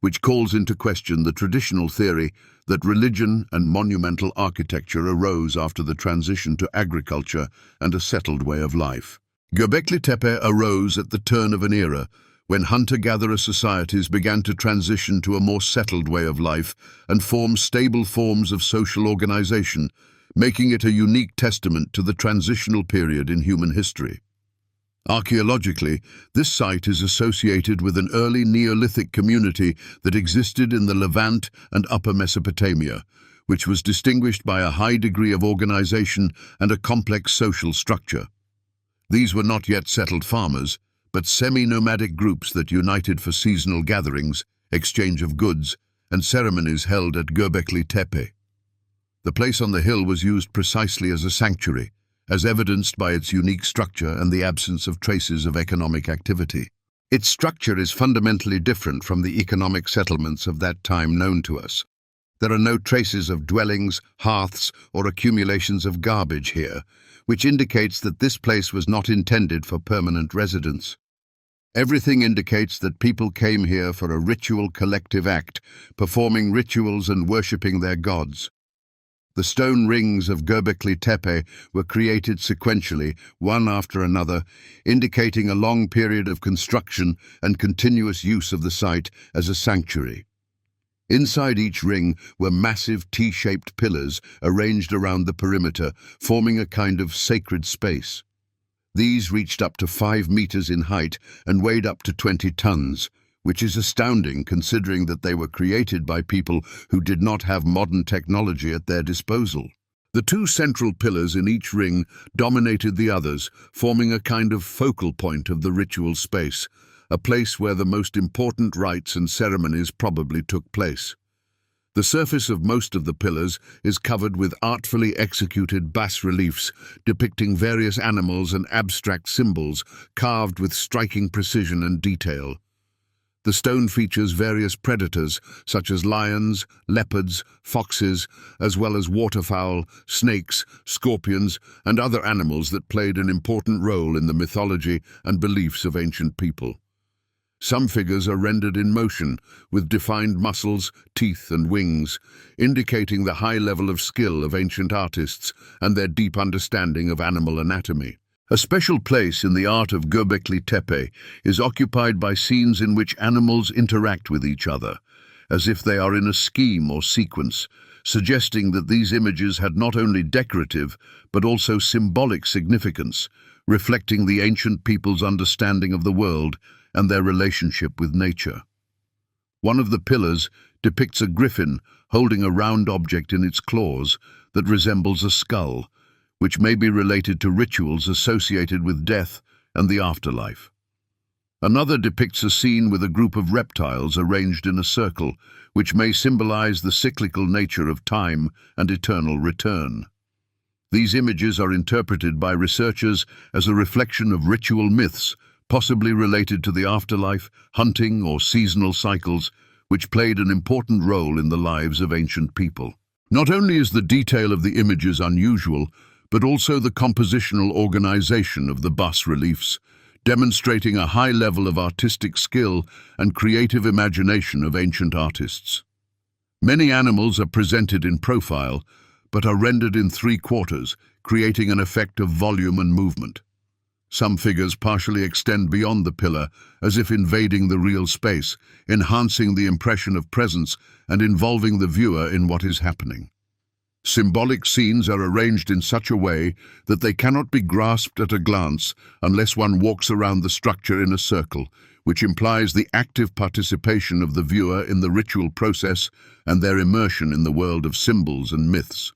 which calls into question the traditional theory that religion and monumental architecture arose after the transition to agriculture and a settled way of life. Göbekli Tepe arose at the turn of an era when hunter-gatherer societies began to transition to a more settled way of life and form stable forms of social organization, making it a unique testament to the transitional period in human history. Archaeologically, this site is associated with an early Neolithic community that existed in the Levant and Upper Mesopotamia, which was distinguished by a high degree of organization and a complex social structure. These were not yet settled farmers, but semi-nomadic groups that united for seasonal gatherings, exchange of goods, and ceremonies held at Göbekli Tepe. The place on the hill was used precisely as a sanctuary, as evidenced by its unique structure and the absence of traces of economic activity. Its structure is fundamentally different from the economic settlements of that time known to us. There are no traces of dwellings, hearths, or accumulations of garbage here, which indicates that this place was not intended for permanent residence. Everything indicates that people came here for a ritual collective act, performing rituals and worshipping their gods. The stone rings of Göbekli Tepe were created sequentially, one after another, indicating a long period of construction and continuous use of the site as a sanctuary. Inside each ring were massive T-shaped pillars arranged around the perimeter, forming a kind of sacred space. These reached up to 5 meters in height and weighed up to 20 tons, which is astounding considering that they were created by people who did not have modern technology at their disposal. The 2 central pillars in each ring dominated the others, forming a kind of focal point of the ritual space, a place where the most important rites and ceremonies probably took place. The surface of most of the pillars is covered with artfully executed bas-reliefs depicting various animals and abstract symbols carved with striking precision and detail. The stone features various predators such as lions, leopards, foxes, as well as waterfowl, snakes, scorpions, and other animals that played an important role in the mythology and beliefs of ancient people. Some figures are rendered in motion, with defined muscles, teeth, and wings, indicating the high level of skill of ancient artists and their deep understanding of animal anatomy. A special place in the art of Göbekli Tepe is occupied by scenes in which animals interact with each other, as if they are in a scheme or sequence, suggesting that these images had not only decorative but also symbolic significance, reflecting the ancient people's understanding of the world and their relationship with nature. One of the pillars depicts a griffin holding a round object in its claws that resembles a skull, which may be related to rituals associated with death and the afterlife. Another depicts a scene with a group of reptiles arranged in a circle, which may symbolize the cyclical nature of time and eternal return. These images are interpreted by researchers as a reflection of ritual myths, possibly related to the afterlife, hunting, or seasonal cycles, which played an important role in the lives of ancient people. Not only is the detail of the images unusual, but also the compositional organization of the bas-reliefs, demonstrating a high level of artistic skill and creative imagination of ancient artists. Many animals are presented in profile, but are rendered in 3/4, creating an effect of volume and movement. Some figures partially extend beyond the pillar, as if invading the real space, enhancing the impression of presence and involving the viewer in what is happening. Symbolic scenes are arranged in such a way that they cannot be grasped at a glance unless one walks around the structure in a circle, which implies the active participation of the viewer in the ritual process and their immersion in the world of symbols and myths.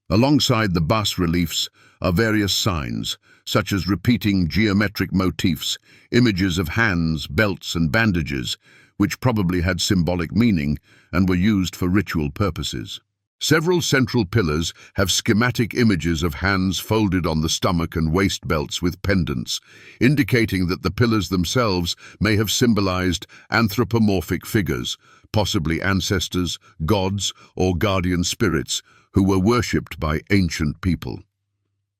Alongside the bas-reliefs are various signs, such as repeating geometric motifs, images of hands, belts, and bandages, which probably had symbolic meaning and were used for ritual purposes. Several central pillars have schematic images of hands folded on the stomach and waist belts with pendants, indicating that the pillars themselves may have symbolized anthropomorphic figures, possibly ancestors, gods, or guardian spirits who were worshipped by ancient people.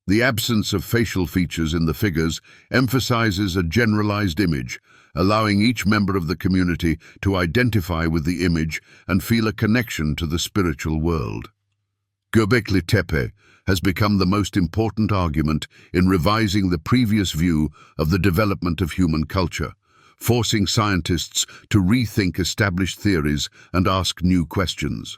The absence of facial features in the figures emphasizes a generalized image, allowing each member of the community to identify with the image and feel a connection to the spiritual world. Göbekli Tepe has become the most important argument in revising the previous view of the development of human culture, forcing scientists to rethink established theories and ask new questions.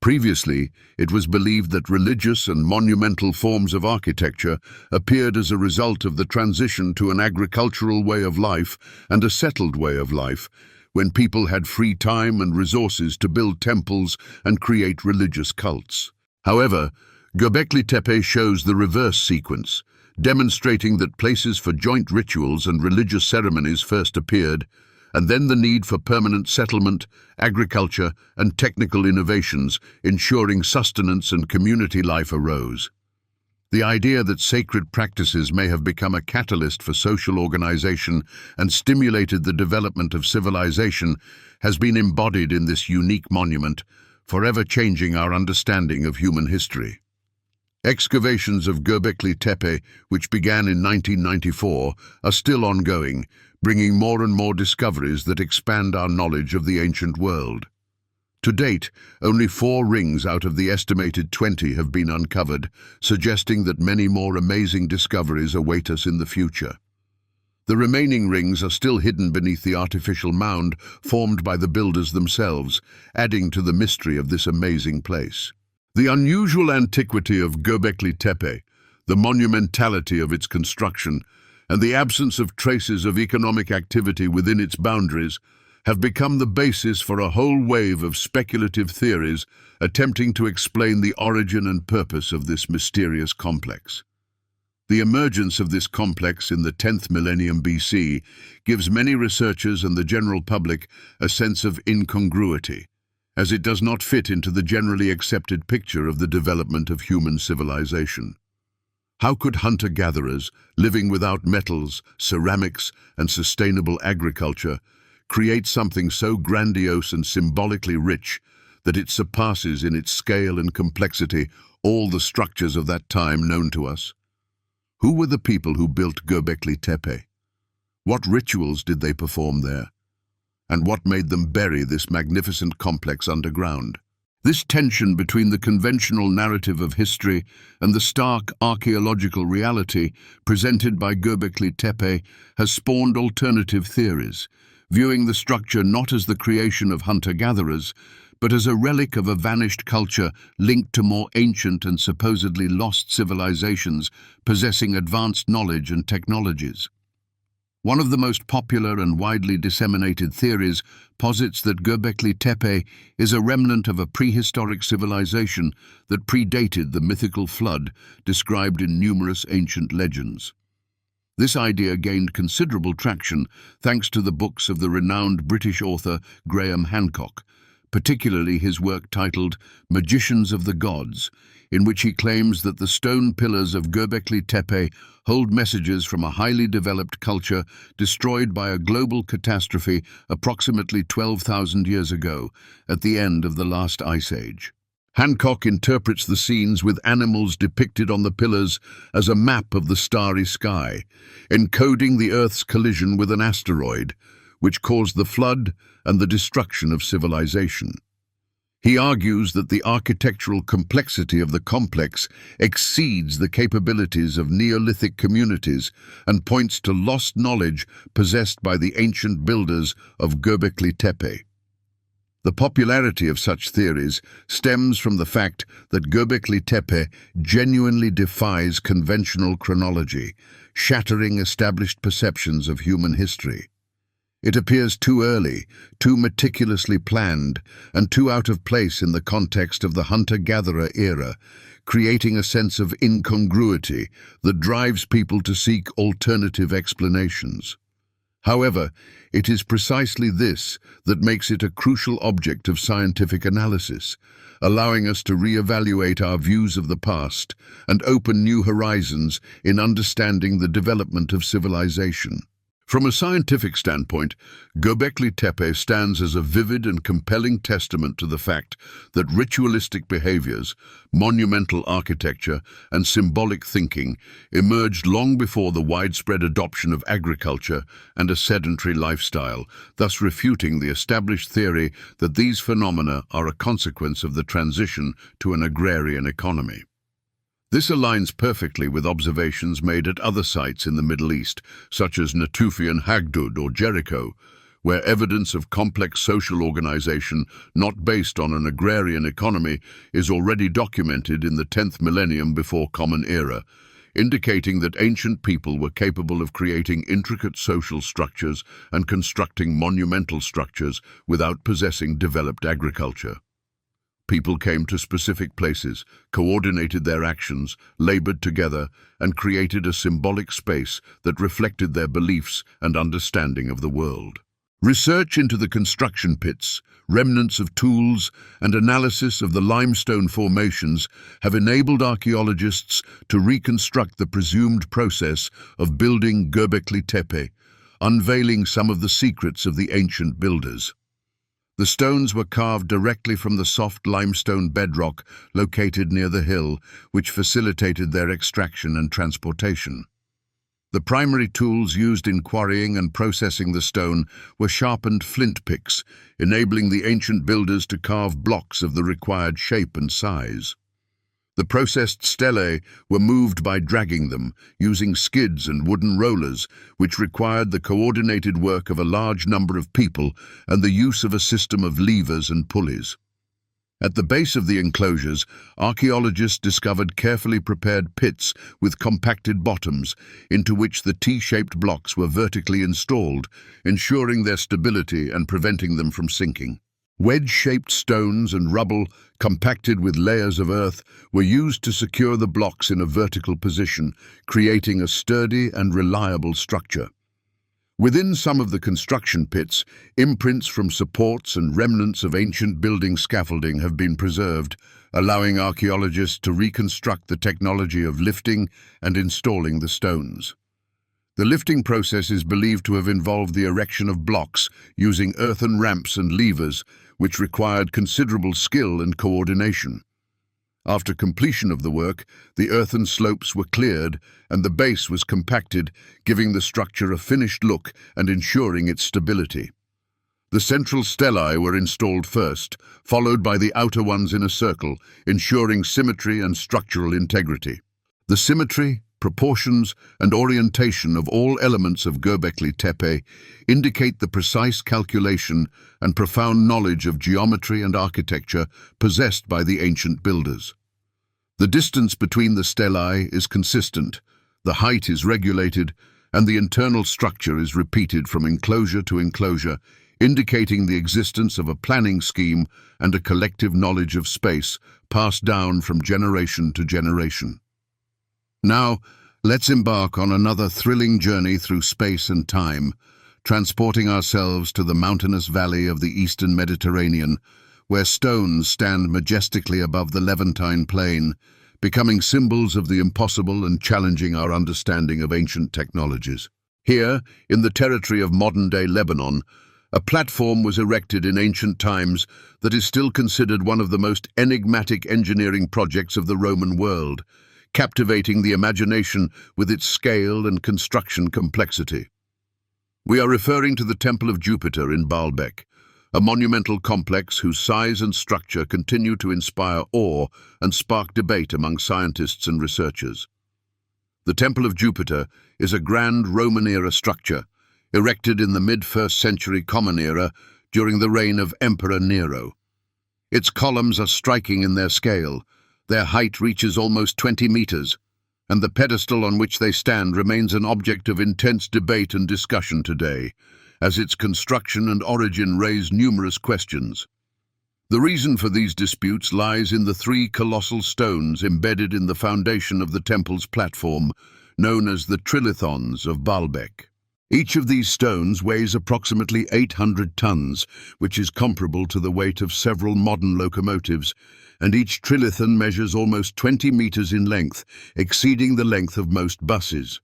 Previously, it was believed that religious and monumental forms of architecture appeared as a result of the transition to an agricultural way of life and a settled way of life, when people had free time and resources to build temples and create religious cults. However, Göbekli Tepe shows the reverse sequence, demonstrating that places for joint rituals and religious ceremonies first appeared, and then the need for permanent settlement, agriculture, and technical innovations, ensuring sustenance and community life arose. The idea that sacred practices may have become a catalyst for social organization and stimulated the development of civilization has been embodied in this unique monument, forever changing our understanding of human history. Excavations of Göbekli Tepe, which began in 1994, are still ongoing, bringing more and more discoveries that expand our knowledge of the ancient world. To date, only 4 rings out of the estimated 20 have been uncovered, suggesting that many more amazing discoveries await us in the future. The remaining rings are still hidden beneath the artificial mound formed by the builders themselves, adding to the mystery of this amazing place. The unusual antiquity of Göbekli Tepe, the monumentality of its construction, and the absence of traces of economic activity within its boundaries have become the basis for a whole wave of speculative theories attempting to explain the origin and purpose of this mysterious complex. The emergence of this complex in the 10th millennium BC gives many researchers and the general public a sense of incongruity, as it does not fit into the generally accepted picture of the development of human civilization. How could hunter-gatherers, living without metals, ceramics, and sustainable agriculture, create something so grandiose and symbolically rich that it surpasses in its scale and complexity all the structures of that time known to us? Who were the people who built Göbekli Tepe? What rituals did they perform there? And what made them bury this magnificent complex underground? This tension between the conventional narrative of history and the stark archaeological reality presented by Göbekli Tepe has spawned alternative theories, viewing the structure not as the creation of hunter-gatherers, but as a relic of a vanished culture linked to more ancient and supposedly lost civilizations possessing advanced knowledge and technologies. One of the most popular and widely disseminated theories posits that Göbekli Tepe is a remnant of a prehistoric civilization that predated the mythical flood described in numerous ancient legends. This idea gained considerable traction thanks to the books of the renowned British author Graham Hancock, particularly his work titled Magicians of the Gods, in which he claims that the stone pillars of Göbekli Tepe hold messages from a highly developed culture destroyed by a global catastrophe approximately 12,000 years ago, at the end of the last ice age. Hancock interprets the scenes with animals depicted on the pillars as a map of the starry sky, encoding the Earth's collision with an asteroid, which caused the flood and the destruction of civilization. He argues that the architectural complexity of the complex exceeds the capabilities of Neolithic communities and points to lost knowledge possessed by the ancient builders of Göbekli Tepe. The popularity of such theories stems from the fact that Göbekli Tepe genuinely defies conventional chronology, shattering established perceptions of human history. It appears too early, too meticulously planned, and too out of place in the context of the hunter-gatherer era, creating a sense of incongruity that drives people to seek alternative explanations. However, it is precisely this that makes it a crucial object of scientific analysis, allowing us to re-evaluate our views of the past and open new horizons in understanding the development of civilization. From a scientific standpoint, Göbekli Tepe stands as a vivid and compelling testament to the fact that ritualistic behaviors, monumental architecture, and symbolic thinking emerged long before the widespread adoption of agriculture and a sedentary lifestyle, thus refuting the established theory that these phenomena are a consequence of the transition to an agrarian economy. This aligns perfectly with observations made at other sites in the Middle East, such as Natufian Hagdud or Jericho, where evidence of complex social organization not based on an agrarian economy is already documented in the 10th millennium before Common Era, indicating that ancient people were capable of creating intricate social structures and constructing monumental structures without possessing developed agriculture. People came to specific places, coordinated their actions, labored together, and created a symbolic space that reflected their beliefs and understanding of the world. Research into the construction pits, remnants of tools, and analysis of the limestone formations have enabled archaeologists to reconstruct the presumed process of building Göbekli Tepe, unveiling some of the secrets of the ancient builders. The stones were carved directly from the soft limestone bedrock located near the hill, which facilitated their extraction and transportation. The primary tools used in quarrying and processing the stone were sharpened flint picks, enabling the ancient builders to carve blocks of the required shape and size. The processed stelae were moved by dragging them, using skids and wooden rollers, which required the coordinated work of a large number of people and the use of a system of levers and pulleys. At the base of the enclosures, archaeologists discovered carefully prepared pits with compacted bottoms into which the T-shaped blocks were vertically installed, ensuring their stability and preventing them from sinking. Wedge-shaped stones and rubble, compacted with layers of earth, were used to secure the blocks in a vertical position, creating a sturdy and reliable structure. Within some of the construction pits, imprints from supports and remnants of ancient building scaffolding have been preserved, allowing archaeologists to reconstruct the technology of lifting and installing the stones. The lifting process is believed to have involved the erection of blocks using earthen ramps and levers, which required considerable skill and coordination. After completion of the work, the earthen slopes were cleared and the base was compacted, giving the structure a finished look and ensuring its stability. The central stelae were installed first, followed by the outer ones in a circle, ensuring symmetry and structural integrity. The symmetry, proportions, and orientation of all elements of Göbekli Tepe indicate the precise calculation and profound knowledge of geometry and architecture possessed by the ancient builders. The distance between the stelae is consistent, the height is regulated, and the internal structure is repeated from enclosure to enclosure, indicating the existence of a planning scheme and a collective knowledge of space passed down from generation to generation. Now, let's embark on another thrilling journey through space and time, transporting ourselves to the mountainous valley of the eastern Mediterranean, where stones stand majestically above the Levantine plain, becoming symbols of the impossible and challenging our understanding of ancient technologies. Here, in the territory of modern-day Lebanon, a platform was erected in ancient times that is still considered one of the most enigmatic engineering projects of the Roman world, captivating the imagination with its scale and construction complexity. We are referring to the Temple of Jupiter in Baalbek, a monumental complex whose size and structure continue to inspire awe and spark debate among scientists and researchers. The Temple of Jupiter is a grand Roman-era structure, erected in the mid-1st century Common Era during the reign of Emperor Nero. Its columns are striking in their scale. Their height reaches almost 20 meters, and the pedestal on which they stand remains an object of intense debate and discussion today, as its construction and origin raise numerous questions. The reason for these disputes lies in the 3 colossal stones embedded in the foundation of the temple's platform, known as the trilithons of Baalbek. Each of these stones weighs approximately 800 tons, which is comparable to the weight of several modern locomotives, and each trilithon measures almost 20 meters in length, exceeding the length of most buses.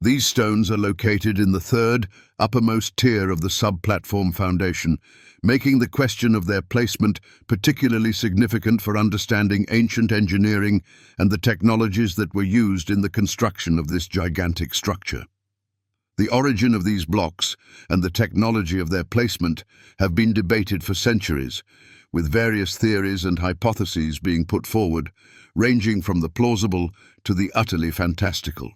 These stones are located in the 3rd, uppermost tier of the sub-platform foundation, making the question of their placement particularly significant for understanding ancient engineering and the technologies that were used in the construction of this gigantic structure. The origin of these blocks and the technology of their placement have been debated for centuries, with various theories and hypotheses being put forward, ranging from the plausible to the utterly fantastical.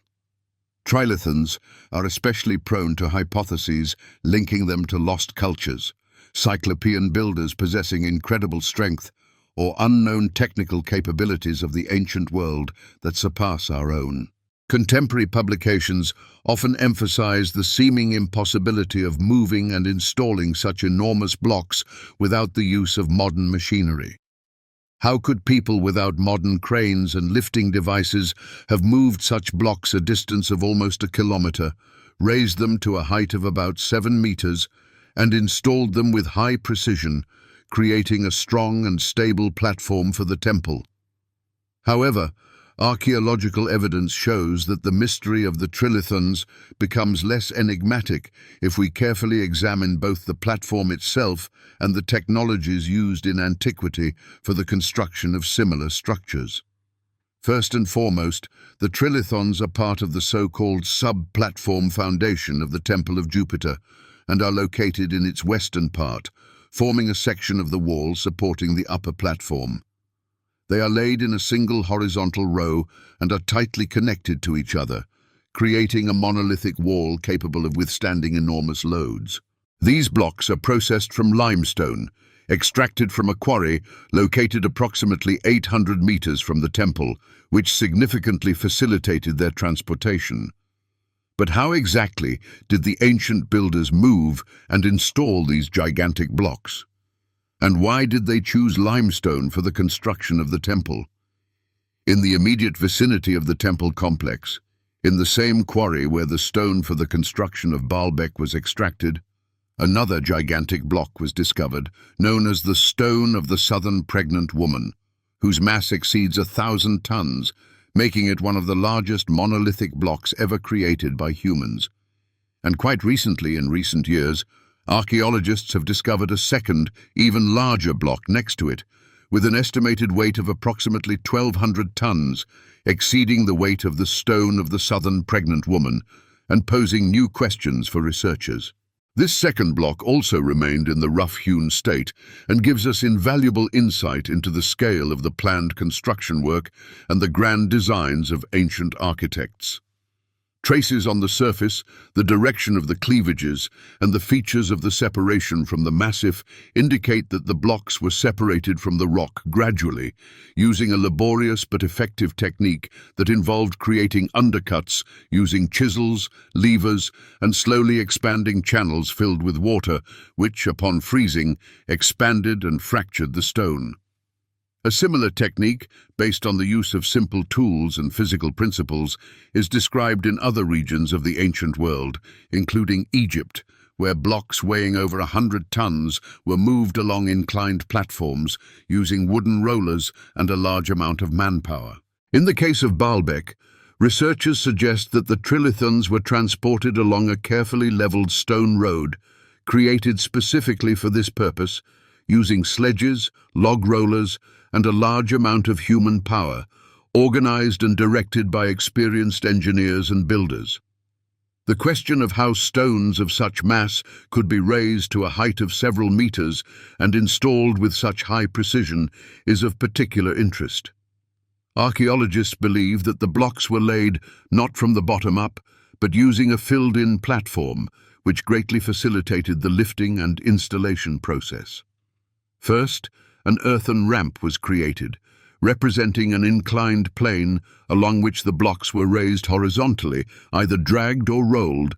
Trilithons are especially prone to hypotheses linking them to lost cultures, Cyclopean builders possessing incredible strength, or unknown technical capabilities of the ancient world that surpass our own. Contemporary publications often emphasize the seeming impossibility of moving and installing such enormous blocks without the use of modern machinery. How could people without modern cranes and lifting devices have moved such blocks a distance of almost a kilometer, raised them to a height of about 7 meters, and installed them with high precision, creating a strong and stable platform for the temple? However, archaeological evidence shows that the mystery of the trilithons becomes less enigmatic if we carefully examine both the platform itself and the technologies used in antiquity for the construction of similar structures. First and foremost, the trilithons are part of the so-called sub-platform foundation of the Temple of Jupiter and are located in its western part, forming a section of the wall supporting the upper platform. They are laid in a single horizontal row and are tightly connected to each other, creating a monolithic wall capable of withstanding enormous loads. These blocks are processed from limestone, extracted from a quarry located approximately 800 meters from the temple, which significantly facilitated their transportation. But how exactly did the ancient builders move and install these gigantic blocks? And why did they choose limestone for the construction of the temple? In the immediate vicinity of the temple complex, in the same quarry where the stone for the construction of Baalbek was extracted, another gigantic block was discovered, known as the Stone of the Southern Pregnant Woman, whose mass exceeds 1,000 tons, making it one of the largest monolithic blocks ever created by humans. And quite recently, in recent years, archaeologists have discovered a second, even larger block next to it, with an estimated weight of approximately 1,200 tons, exceeding the weight of the Stone of the Southern Pregnant Woman, and posing new questions for researchers. This second block also remained in the rough-hewn state and gives us invaluable insight into the scale of the planned construction work and the grand designs of ancient architects. Traces on the surface, the direction of the cleavages, and the features of the separation from the massif indicate that the blocks were separated from the rock gradually, using a laborious but effective technique that involved creating undercuts using chisels, levers, and slowly expanding channels filled with water, which, upon freezing, expanded and fractured the stone. A similar technique, based on the use of simple tools and physical principles, is described in other regions of the ancient world, including Egypt, where blocks weighing over 100 tons were moved along inclined platforms using wooden rollers and a large amount of manpower. In the case of Baalbek, researchers suggest that the trilithons were transported along a carefully leveled stone road, created specifically for this purpose, using sledges, log rollers, and a large amount of human power, organized and directed by experienced engineers and builders. The question of how stones of such mass could be raised to a height of several meters and installed with such high precision is of particular interest. Archaeologists believe that the blocks were laid not from the bottom up, but using a filled-in platform, which greatly facilitated the lifting and installation process. First, an earthen ramp was created, representing an inclined plane along which the blocks were raised horizontally, either dragged or rolled,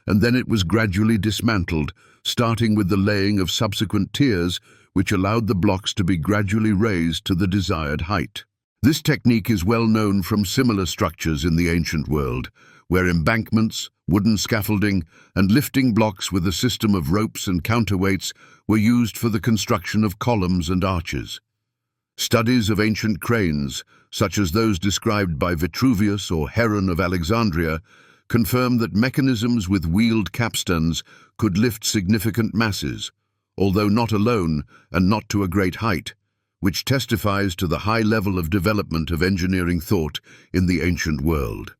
and then it was gradually dismantled, starting with the laying of subsequent tiers, which allowed the blocks to be gradually raised to the desired height. This technique is well known from similar structures in the ancient world, where embankments, wooden scaffolding, and lifting blocks with a system of ropes and counterweights were used for the construction of columns and arches. Studies of ancient cranes, such as those described by Vitruvius or Heron of Alexandria, confirm that mechanisms with wheeled capstans could lift significant masses, although not alone and not to a great height, which testifies to the high level of development of engineering thought in the ancient world.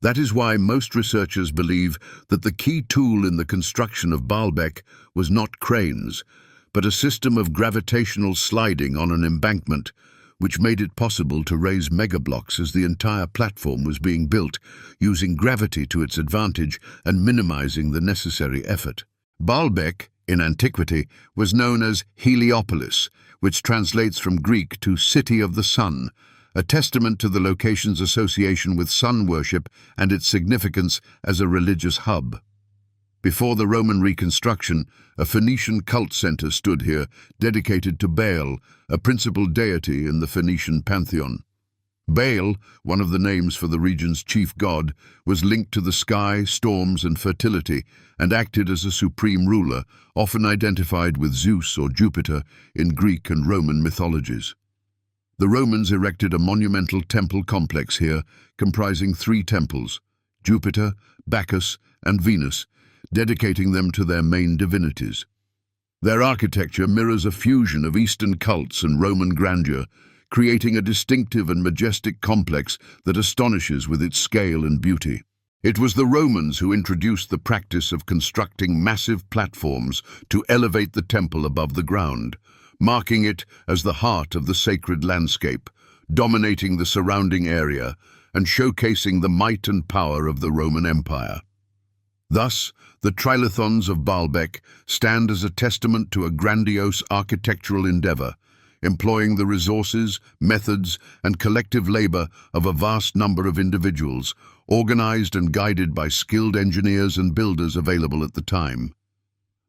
That is why most researchers believe that the key tool in the construction of Baalbek was not cranes, but a system of gravitational sliding on an embankment, which made it possible to raise megablocks as the entire platform was being built, using gravity to its advantage and minimizing the necessary effort. Baalbek, in antiquity, was known as Heliopolis, which translates from Greek to City of the Sun, a testament to the location's association with sun worship and its significance as a religious hub. Before the Roman reconstruction, a Phoenician cult center stood here, dedicated to Baal, a principal deity in the Phoenician pantheon. Baal, one of the names for the region's chief god, was linked to the sky, storms, and fertility, and acted as a supreme ruler, often identified with Zeus or Jupiter in Greek and Roman mythologies. The Romans erected a monumental temple complex here, comprising 3 temples, Jupiter, Bacchus, and Venus, dedicating them to their main divinities. Their architecture mirrors a fusion of Eastern cults and Roman grandeur, creating a distinctive and majestic complex that astonishes with its scale and beauty. It was the Romans who introduced the practice of constructing massive platforms to elevate the temple above the ground, marking it as the heart of the sacred landscape, dominating the surrounding area and showcasing the might and power of the Roman Empire. Thus, the trilithons of Baalbek stand as a testament to a grandiose architectural endeavor, employing the resources, methods, and collective labor of a vast number of individuals, organized and guided by skilled engineers and builders available at the time.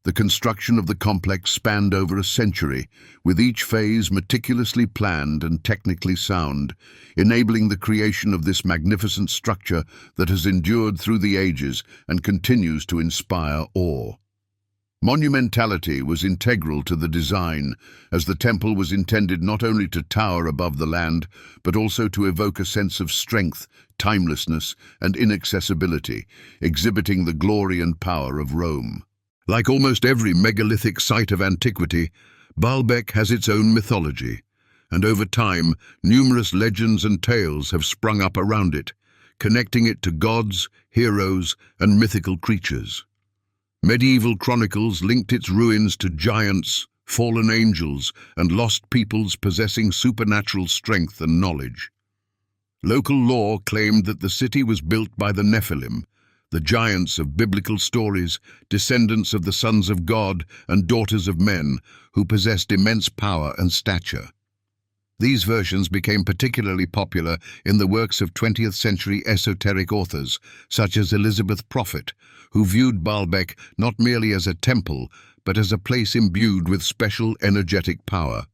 The construction of the complex spanned over a century, with each phase meticulously planned and technically sound, enabling the creation of this magnificent structure that has endured through the ages and continues to inspire awe. Monumentality was integral to the design, as the temple was intended not only to tower above the land, but also to evoke a sense of strength, timelessness, and inaccessibility, exhibiting the glory and power of Rome. Like almost every megalithic site of antiquity, Baalbek has its own mythology, and over time, numerous legends and tales have sprung up around it, connecting it to gods, heroes, and mythical creatures. Medieval chronicles linked its ruins to giants, fallen angels, and lost peoples possessing supernatural strength and knowledge. Local lore claimed that the city was built by the Nephilim, the giants of biblical stories, descendants of the sons of God and daughters of men, who possessed immense power and stature. These versions became particularly popular in the works of 20th-century esoteric authors, such as Elizabeth Prophet, who viewed Baalbek not merely as a temple, but as a place imbued with special energetic power.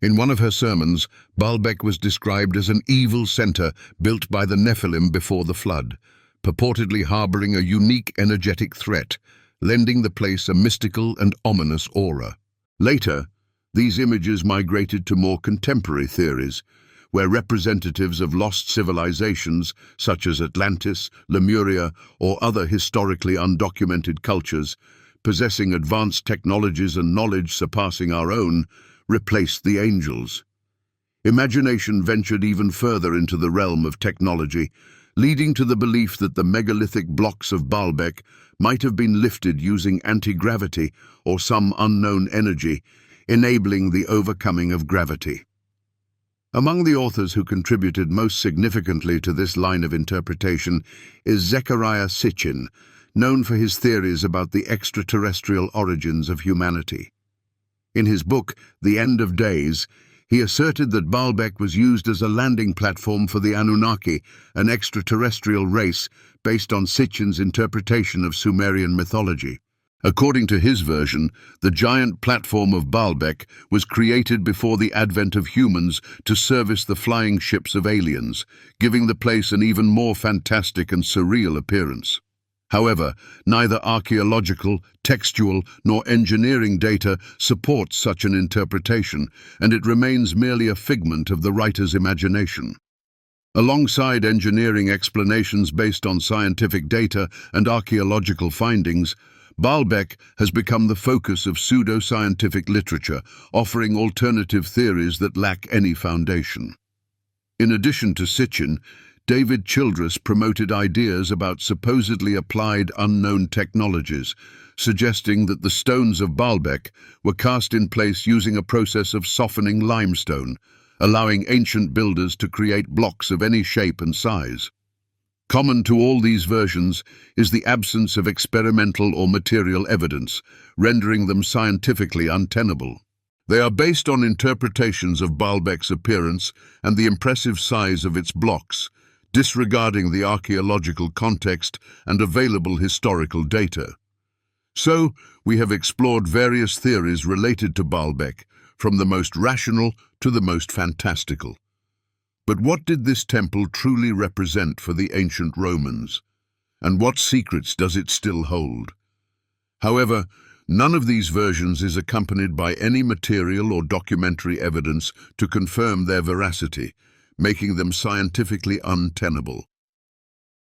In one of her sermons, Baalbek was described as an evil center built by the Nephilim before the flood, purportedly harboring a unique energetic threat, lending the place a mystical and ominous aura. Later, these images migrated to more contemporary theories, where representatives of lost civilizations, such as Atlantis, Lemuria, or other historically undocumented cultures, possessing advanced technologies and knowledge surpassing our own, replaced the angels. Imagination ventured even further into the realm of technology, leading to the belief that the megalithic blocks of Baalbek might have been lifted using anti-gravity or some unknown energy, enabling the overcoming of gravity. Among the authors who contributed most significantly to this line of interpretation is Zecharia Sitchin, known for his theories about the extraterrestrial origins of humanity. In his book, The End of Days, he asserted that Baalbek was used as a landing platform for the Anunnaki, an extraterrestrial race based on Sitchin's interpretation of Sumerian mythology. According to his version, the giant platform of Baalbek was created before the advent of humans to service the flying ships of aliens, giving the place an even more fantastic and surreal appearance. However, neither archaeological, textual, nor engineering data supports such an interpretation, and it remains merely a figment of the writer's imagination. Alongside engineering explanations based on scientific data and archaeological findings, Baalbek has become the focus of pseudo-scientific literature, offering alternative theories that lack any foundation. In addition to Sitchin, David Childress promoted ideas about supposedly applied unknown technologies, suggesting that the stones of Baalbek were cast in place using a process of softening limestone, allowing ancient builders to create blocks of any shape and size. Common to all these versions is the absence of experimental or material evidence, rendering them scientifically untenable. They are based on interpretations of Baalbek's appearance and the impressive size of its blocks, disregarding the archaeological context and available historical data. So, we have explored various theories related to Baalbek, from the most rational to the most fantastical. But what did this temple truly represent for the ancient Romans? And what secrets does it still hold? However, none of these versions is accompanied by any material or documentary evidence to confirm their veracity, making them scientifically untenable.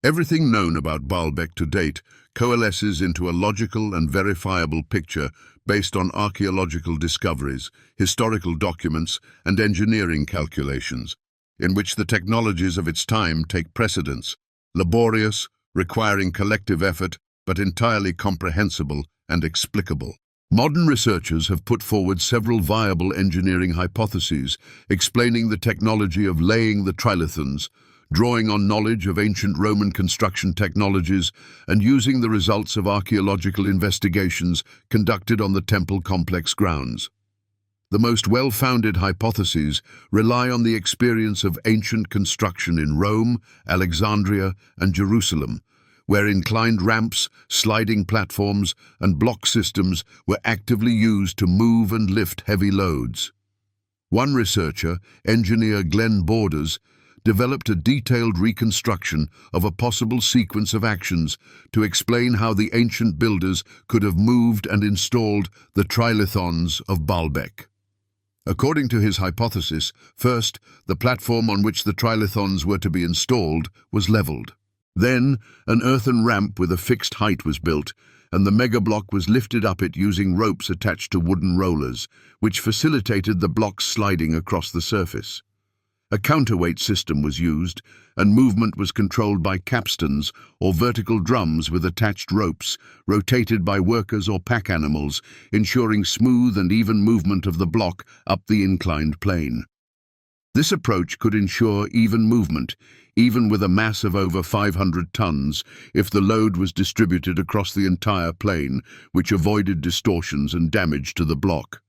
Everything known about Baalbek to date coalesces into a logical and verifiable picture based on archaeological discoveries, historical documents, and engineering calculations, in which the technologies of its time take precedence, laborious, requiring collective effort, but entirely comprehensible and explicable. Modern researchers have put forward several viable engineering hypotheses explaining the technology of laying the trilithons, drawing on knowledge of ancient Roman construction technologies and using the results of archaeological investigations conducted on the temple complex grounds. The most well-founded hypotheses rely on the experience of ancient construction in Rome, Alexandria, and Jerusalem, where inclined ramps, sliding platforms, and block systems were actively used to move and lift heavy loads. One researcher, engineer Glenn Borders, developed a detailed reconstruction of a possible sequence of actions to explain how the ancient builders could have moved and installed the trilithons of Baalbek. According to his hypothesis, first, the platform on which the trilithons were to be installed was leveled. Then, an earthen ramp with a fixed height was built, and the megablock was lifted up it using ropes attached to wooden rollers, which facilitated the blocks sliding across the surface. A counterweight system was used, and movement was controlled by capstans or vertical drums with attached ropes, rotated by workers or pack animals, ensuring smooth and even movement of the block up the inclined plane. This approach could ensure even movement, even with a mass of over 500 tons, if the load was distributed across the entire plane, which avoided distortions and damage to the block.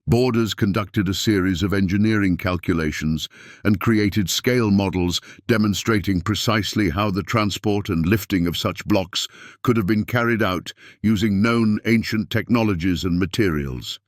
Borders conducted a series of engineering calculations and created scale models demonstrating precisely how the transport and lifting of such blocks could have been carried out using known ancient technologies and materials.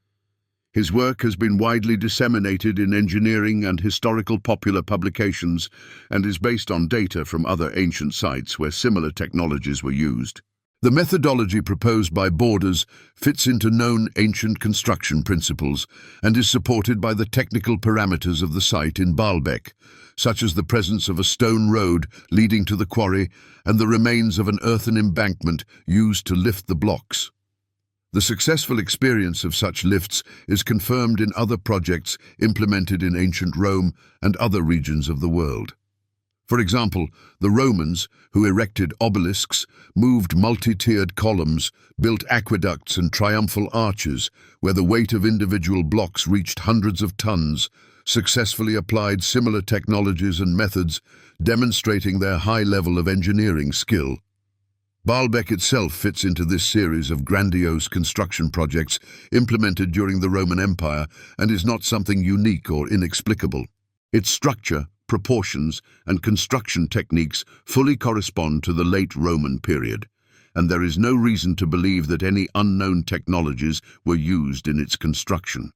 His work has been widely disseminated in engineering and historical popular publications and is based on data from other ancient sites where similar technologies were used. The methodology proposed by Borders fits into known ancient construction principles and is supported by the technical parameters of the site in Baalbek, such as the presence of a stone road leading to the quarry and the remains of an earthen embankment used to lift the blocks. The successful experience of such lifts is confirmed in other projects implemented in ancient Rome and other regions of the world. For example, the Romans, who erected obelisks, moved multi-tiered columns, built aqueducts and triumphal arches, where the weight of individual blocks reached hundreds of tons, successfully applied similar technologies and methods, demonstrating their high level of engineering skill. Baalbek itself fits into this series of grandiose construction projects implemented during the Roman Empire and is not something unique or inexplicable. Its structure, proportions, and construction techniques fully correspond to the late Roman period, and there is no reason to believe that any unknown technologies were used in its construction.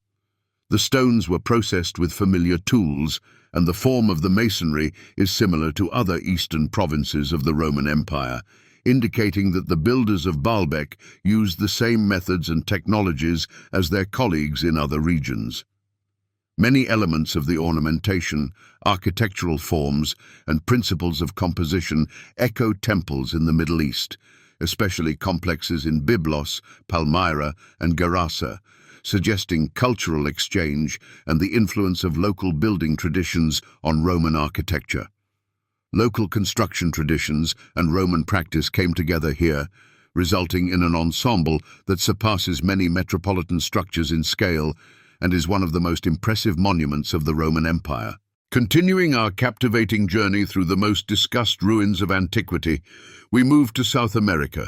The stones were processed with familiar tools, and the form of the masonry is similar to other eastern provinces of the Roman Empire, indicating that the builders of Baalbek used the same methods and technologies as their colleagues in other regions. Many elements of the ornamentation, architectural forms, and principles of composition echo temples in the Middle East, especially complexes in Byblos, Palmyra, and Gerasa, suggesting cultural exchange and the influence of local building traditions on Roman architecture. Local construction traditions and Roman practice came together here, resulting in an ensemble that surpasses many metropolitan structures in scale and is one of the most impressive monuments of the Roman Empire. Continuing our captivating journey through the most discussed ruins of antiquity, we move to South America,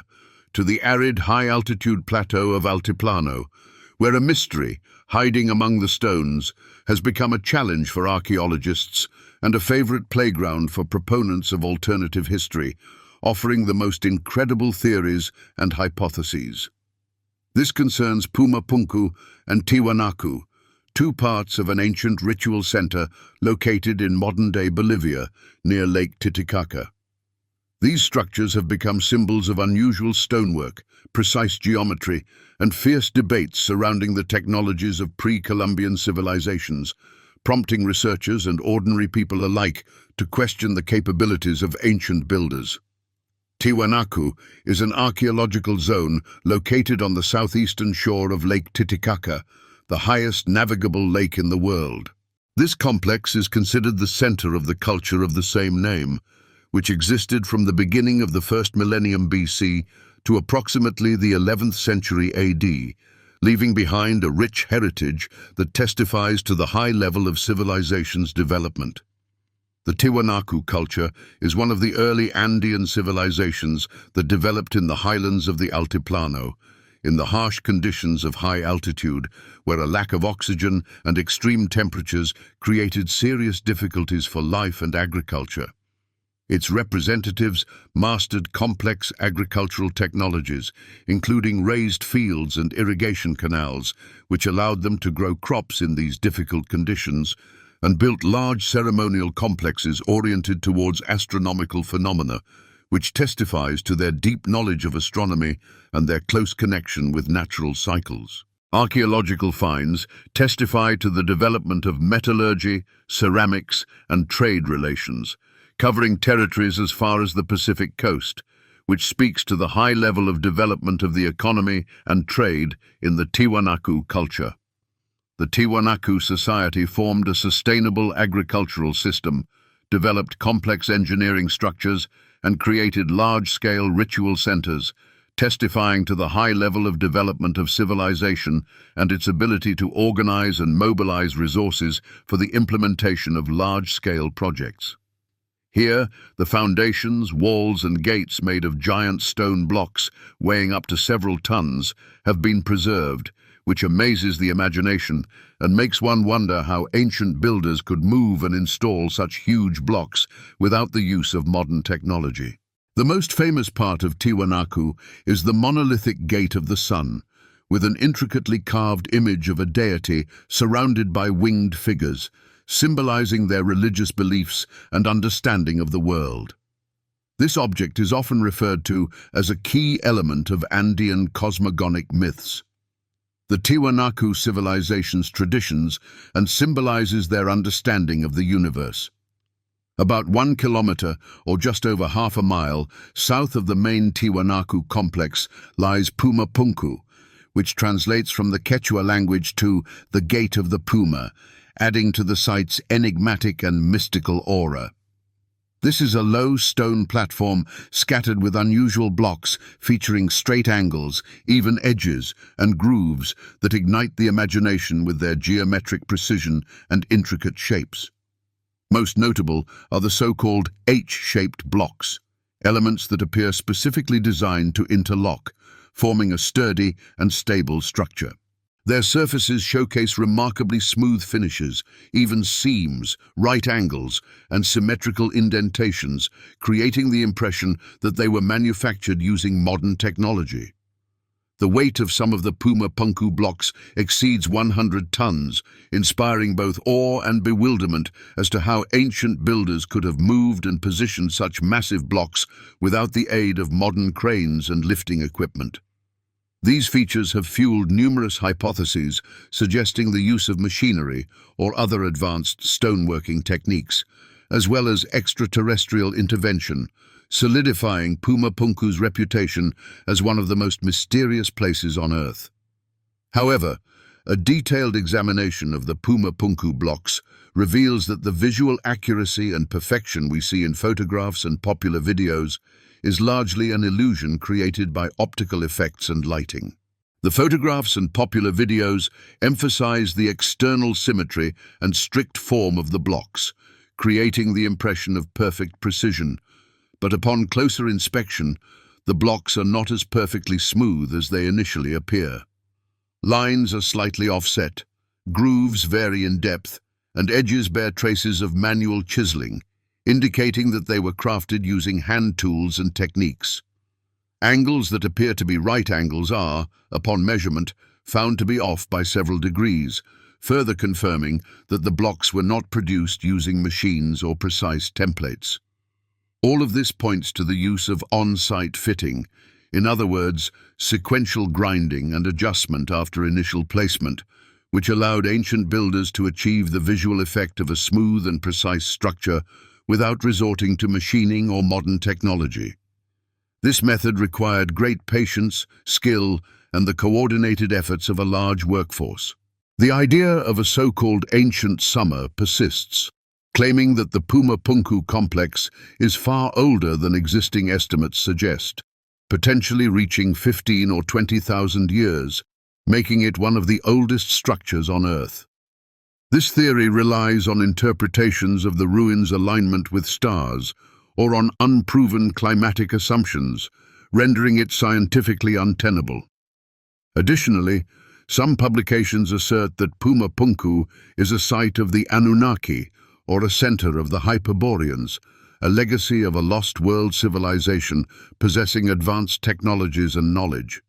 to the arid high-altitude plateau of Altiplano, where a mystery, hiding among the stones, has become a challenge for archaeologists and a favorite playground for proponents of alternative history, offering the most incredible theories and hypotheses. This concerns Pumapunku and Tiwanaku, two parts of an ancient ritual center located in modern-day Bolivia, near Lake Titicaca. These structures have become symbols of unusual stonework, precise geometry, and fierce debates surrounding the technologies of pre-Columbian civilizations, prompting researchers and ordinary people alike to question the capabilities of ancient builders. Tiwanaku is an archaeological zone located on the southeastern shore of Lake Titicaca, the highest navigable lake in the world. This complex is considered the center of the culture of the same name, which existed from the beginning of the first millennium BC to approximately the 11th century AD, leaving behind a rich heritage that testifies to the high level of civilization's development. The Tiwanaku culture is one of the early Andean civilizations that developed in the highlands of the Altiplano, in the harsh conditions of high altitude, where a lack of oxygen and extreme temperatures created serious difficulties for life and agriculture. Its representatives mastered complex agricultural technologies, including raised fields and irrigation canals, which allowed them to grow crops in these difficult conditions, and built large ceremonial complexes oriented towards astronomical phenomena, which testifies to their deep knowledge of astronomy and their close connection with natural cycles. Archaeological finds testify to the development of metallurgy, ceramics, and trade relations, covering territories as far as the Pacific coast, which speaks to the high level of development of the economy and trade in the Tiwanaku culture. The Tiwanaku society formed a sustainable agricultural system, developed complex engineering structures, and created large-scale ritual centers, testifying to the high level of development of civilization and its ability to organize and mobilize resources for the implementation of large-scale projects. Here, the foundations, walls, and gates made of giant stone blocks weighing up to several tons have been preserved, which amazes the imagination and makes one wonder how ancient builders could move and install such huge blocks without the use of modern technology. The most famous part of Tiwanaku is the monolithic Gate of the Sun, with an intricately carved image of a deity surrounded by winged figures, symbolizing their religious beliefs and understanding of the world. This object is often referred to as a key element of Andean cosmogonic myths. The Tiwanaku civilization's traditions and symbolizes their understanding of the universe. About 1 kilometer, or just over half a mile, south of the main Tiwanaku complex lies Pumapunku, which translates from the Quechua language to the Gate of the Puma, adding to the site's enigmatic and mystical aura. This is a low stone platform scattered with unusual blocks featuring straight angles, even edges, and grooves that ignite the imagination with their geometric precision and intricate shapes. Most notable are the so-called H-shaped blocks, elements that appear specifically designed to interlock, forming a sturdy and stable structure. Their surfaces showcase remarkably smooth finishes, even seams, right angles, and symmetrical indentations, creating the impression that they were manufactured using modern technology. The weight of some of the Pumapunku blocks exceeds 100 tons, inspiring both awe and bewilderment as to how ancient builders could have moved and positioned such massive blocks without the aid of modern cranes and lifting equipment. These features have fueled numerous hypotheses suggesting the use of machinery or other advanced stoneworking techniques, as well as extraterrestrial intervention, solidifying Pumapunku's reputation as one of the most mysterious places on Earth. However, a detailed examination of the Pumapunku blocks reveals that the visual accuracy and perfection we see in photographs and popular videos is largely an illusion created by optical effects and lighting. The photographs and popular videos emphasize the external symmetry and strict form of the blocks, creating the impression of perfect precision. But upon closer inspection, the blocks are not as perfectly smooth as they initially appear. Lines are slightly offset, grooves vary in depth, and edges bear traces of manual chiseling, indicating that they were crafted using hand tools and techniques. Angles that appear to be right angles are, upon measurement, found to be off by several degrees, further confirming that the blocks were not produced using machines or precise templates. All of this points to the use of on-site fitting, in other words, sequential grinding and adjustment after initial placement, which allowed ancient builders to achieve the visual effect of a smooth and precise structure without resorting to machining or modern technology. This method required great patience, skill, and the coordinated efforts of a large workforce. The idea of a so-called ancient summer persists, claiming that the Pumapunku complex is far older than existing estimates suggest, potentially reaching 15 or 20,000 years. making it one of the oldest structures on Earth. This theory relies on interpretations of the ruins' alignment with stars, or on unproven climatic assumptions, rendering it scientifically untenable. Additionally, some publications assert that Pompeii is a site of the Anunnaki, or a center of the Hyperboreans, a legacy of a lost world civilization possessing advanced technologies and knowledge.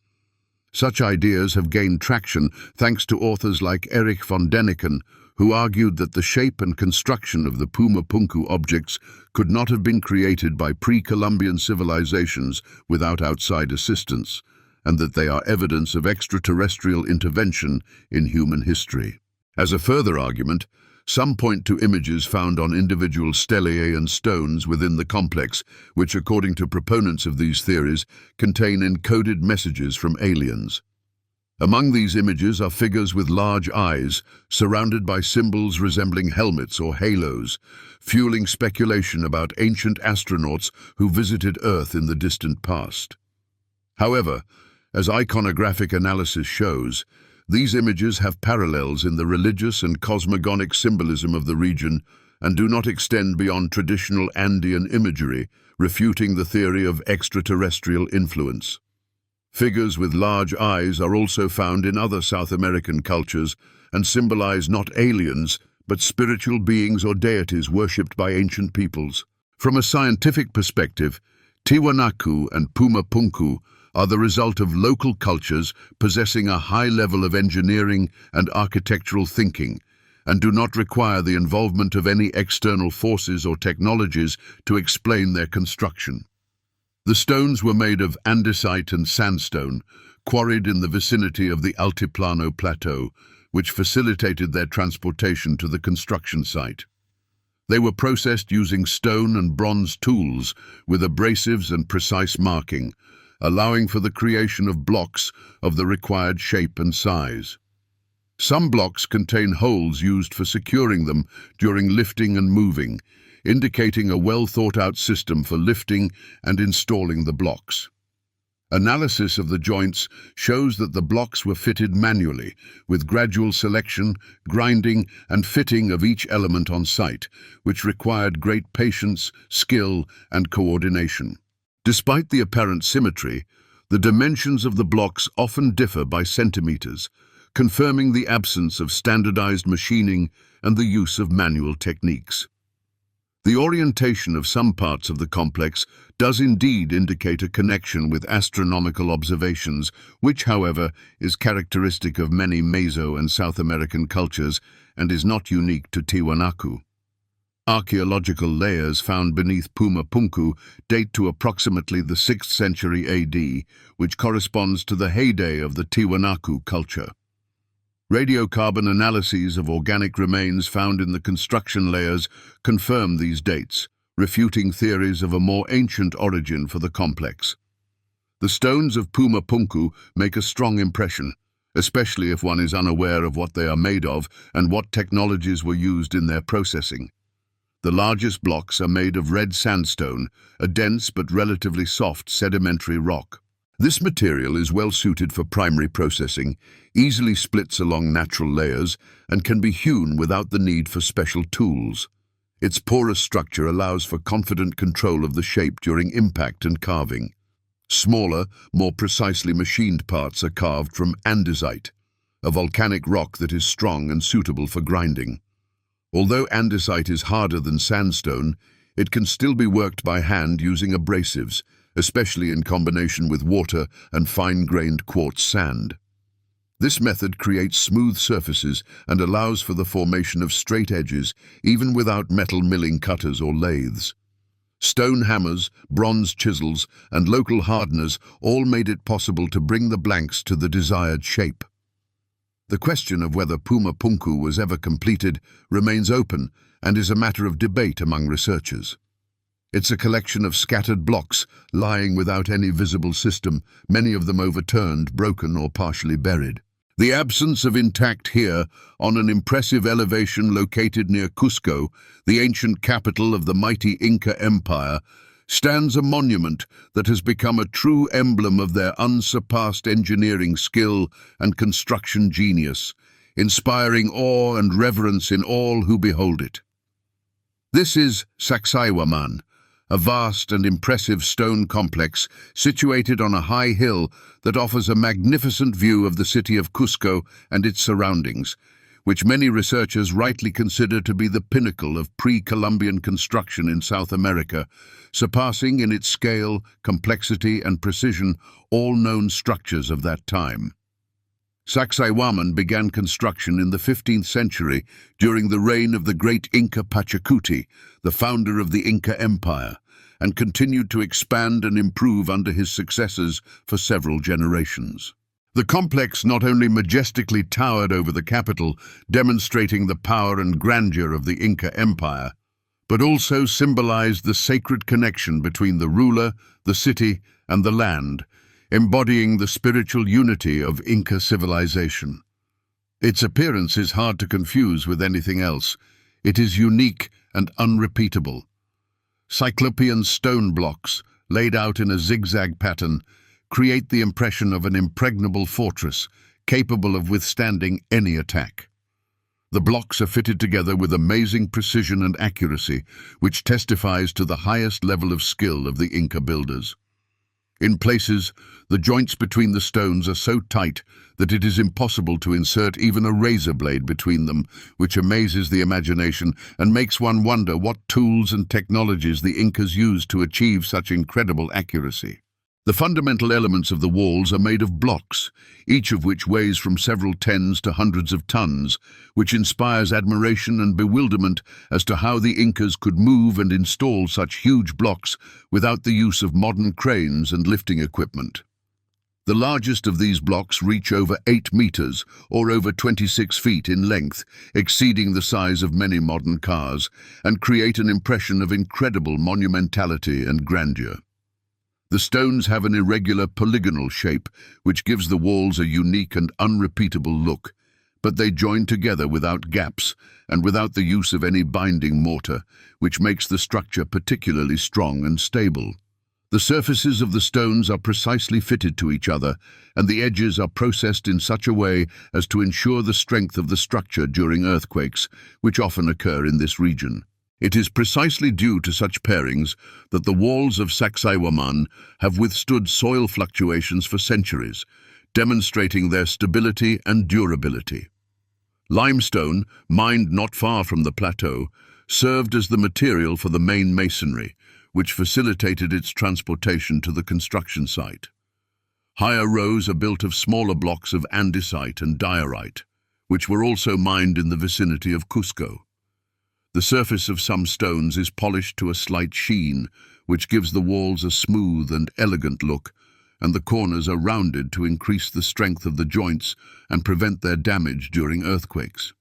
Such ideas have gained traction thanks to authors like Erich von Däniken, who argued that the shape and construction of the Pompeii objects could not have been created by pre-Columbian civilizations without outside assistance, and that they are evidence of extraterrestrial intervention in human history. As a further argument, some point to images found on individual stelae and stones within the complex, which, according to proponents of these theories, contain encoded messages from aliens. Among these images are figures with large eyes, surrounded by symbols resembling helmets or halos, fueling speculation about ancient astronauts who visited Earth in the distant past. However, as iconographic analysis shows, these images have parallels in the religious and cosmogonic symbolism of the region and do not extend beyond traditional Andean imagery, refuting the theory of extraterrestrial influence. Figures with large eyes are also found in other South American cultures and symbolize not aliens, but spiritual beings or deities worshipped by ancient peoples. From a scientific perspective, Tiwanaku and Pompeii are the result of local cultures possessing a high level of engineering and architectural thinking, and do not require the involvement of any external forces or technologies to explain their construction. The stones were made of andesite and sandstone, quarried in the vicinity of the Altiplano Plateau, which facilitated their transportation to the construction site. They were processed using stone and bronze tools with abrasives and precise marking, allowing for the creation of blocks of the required shape and size. Some blocks contain holes used for securing them during lifting and moving, indicating a well-thought-out system for lifting and installing the blocks. Analysis of the joints shows that the blocks were fitted manually, with gradual selection, grinding, and fitting of each element on site, which required great patience, skill, and coordination. Despite the apparent symmetry, the dimensions of the blocks often differ by centimeters, confirming the absence of standardized machining and the use of manual techniques. The orientation of some parts of the complex does indeed indicate a connection with astronomical observations, which, however, is characteristic of many Meso and South American cultures and is not unique to Tiwanaku. Archaeological layers found beneath Pompeii date to approximately the 6th century AD, which corresponds to the heyday of the Tiwanaku culture. Radiocarbon analyses of organic remains found in the construction layers confirm these dates, refuting theories of a more ancient origin for the complex. The stones of Pompeii make a strong impression, especially if one is unaware of what they are made of and what technologies were used in their processing. The largest blocks are made of red sandstone, a dense but relatively soft sedimentary rock. This material is well suited for primary processing, easily splits along natural layers, and can be hewn without the need for special tools. Its porous structure allows for confident control of the shape during impact and carving. Smaller, more precisely machined parts are carved from andesite, a volcanic rock that is strong and suitable for grinding. Although andesite is harder than sandstone, it can still be worked by hand using abrasives, especially in combination with water and fine-grained quartz sand. This method creates smooth surfaces and allows for the formation of straight edges, even without metal milling cutters or lathes. Stone hammers, bronze chisels, and local hardeners all made it possible to bring the blanks to the desired shape. The question of whether Pompeii was ever completed remains open and is a matter of debate among researchers. It's a collection of scattered blocks lying without any visible system, many of them overturned, broken, or partially buried. The absence of intact here, on an impressive elevation located near Cusco, the ancient capital of the mighty Inca Empire, stands a monument that has become a true emblem of their unsurpassed engineering skill and construction genius, inspiring awe and reverence in all who behold it. This is Sacsayhuaman, a vast and impressive stone complex situated on a high hill that offers a magnificent view of the city of Cusco and its surroundings, which many researchers rightly consider to be the pinnacle of pre-Columbian construction in South America, surpassing in its scale, complexity, and precision all known structures of that time. Sacsayhuaman began construction in the 15th century during the reign of the great Inca Pachacuti, the founder of the Inca Empire, and continued to expand and improve under his successors for several generations. The complex not only majestically towered over the capital, demonstrating the power and grandeur of the Inca Empire, but also symbolized the sacred connection between the ruler, the city, and the land, embodying the spiritual unity of Inca civilization. Its appearance is hard to confuse with anything else. It is unique and unrepeatable. Cyclopean stone blocks, laid out in a zigzag pattern, create the impression of an impregnable fortress, capable of withstanding any attack. The blocks are fitted together with amazing precision and accuracy, which testifies to the highest level of skill of the Inca builders. In places, the joints between the stones are so tight that it is impossible to insert even a razor blade between them, which amazes the imagination and makes one wonder what tools and technologies the Incas used to achieve such incredible accuracy. The fundamental elements of the walls are made of blocks, each of which weighs from several tens to hundreds of tons, which inspires admiration and bewilderment as to how the Incas could move and install such huge blocks without the use of modern cranes and lifting equipment. The largest of these blocks reach over 8 meters, or over 26 feet in length, exceeding the size of many modern cars, and create an impression of incredible monumentality and grandeur. The stones have an irregular polygonal shape, which gives the walls a unique and unrepeatable look, but they join together without gaps and without the use of any binding mortar, which makes the structure particularly strong and stable. The surfaces of the stones are precisely fitted to each other, and the edges are processed in such a way as to ensure the strength of the structure during earthquakes, which often occur in this region. It is precisely due to such pairings that the walls of Sacsayhuaman have withstood soil fluctuations for centuries, demonstrating their stability and durability. Limestone, mined not far from the plateau, served as the material for the main masonry, which facilitated its transportation to the construction site. Higher rows are built of smaller blocks of andesite and diorite, which were also mined in the vicinity of Cusco. The surface of some stones is polished to a slight sheen, which gives the walls a smooth and elegant look, and the corners are rounded to increase the strength of the joints and prevent their damage during earthquakes.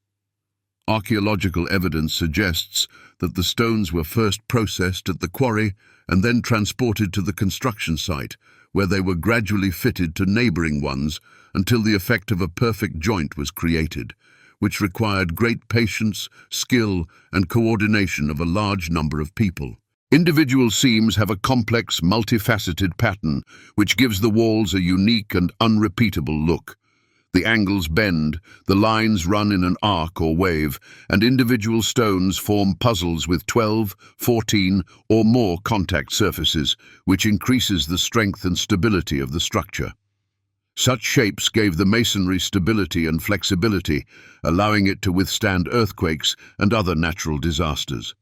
Archaeological evidence suggests that the stones were first processed at the quarry and then transported to the construction site, where they were gradually fitted to neighboring ones until the effect of a perfect joint was created, which required great patience, skill, and coordination of a large number of people. Individual seams have a complex, multifaceted pattern, which gives the walls a unique and unrepeatable look. The angles bend, the lines run in an arc or wave, and individual stones form puzzles with 12, 14, or more contact surfaces, which increases the strength and stability of the structure. Such shapes gave the masonry stability and flexibility, allowing it to withstand earthquakes and other natural disasters.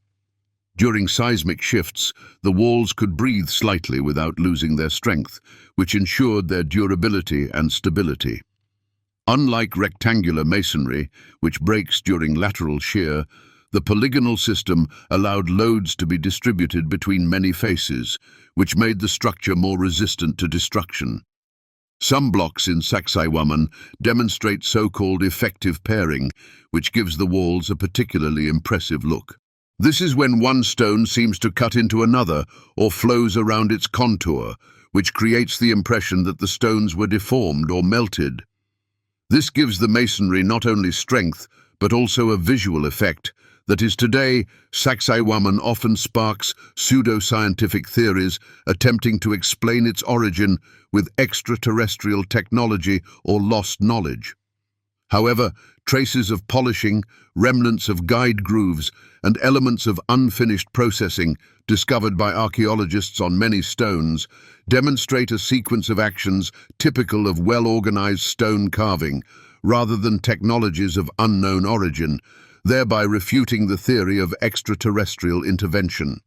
During seismic shifts, the walls could breathe slightly without losing their strength, which ensured their durability and stability. Unlike rectangular masonry, which breaks during lateral shear, the polygonal system allowed loads to be distributed between many faces, which made the structure more resistant to destruction. Some blocks in Sacsayhuaman demonstrate so-called effective pairing, which gives the walls a particularly impressive look. This is when one stone seems to cut into another or flows around its contour, which creates the impression that the stones were deformed or melted. This gives the masonry not only strength, but also a visual effect That is, today, Sacsayhuaman often sparks pseudo-scientific theories attempting to explain its origin with extraterrestrial technology or lost knowledge. However, traces of polishing, remnants of guide grooves, and elements of unfinished processing discovered by archaeologists on many stones demonstrate a sequence of actions typical of well-organized stone carving, rather than technologies of unknown origin, thereby refuting the theory of extraterrestrial intervention.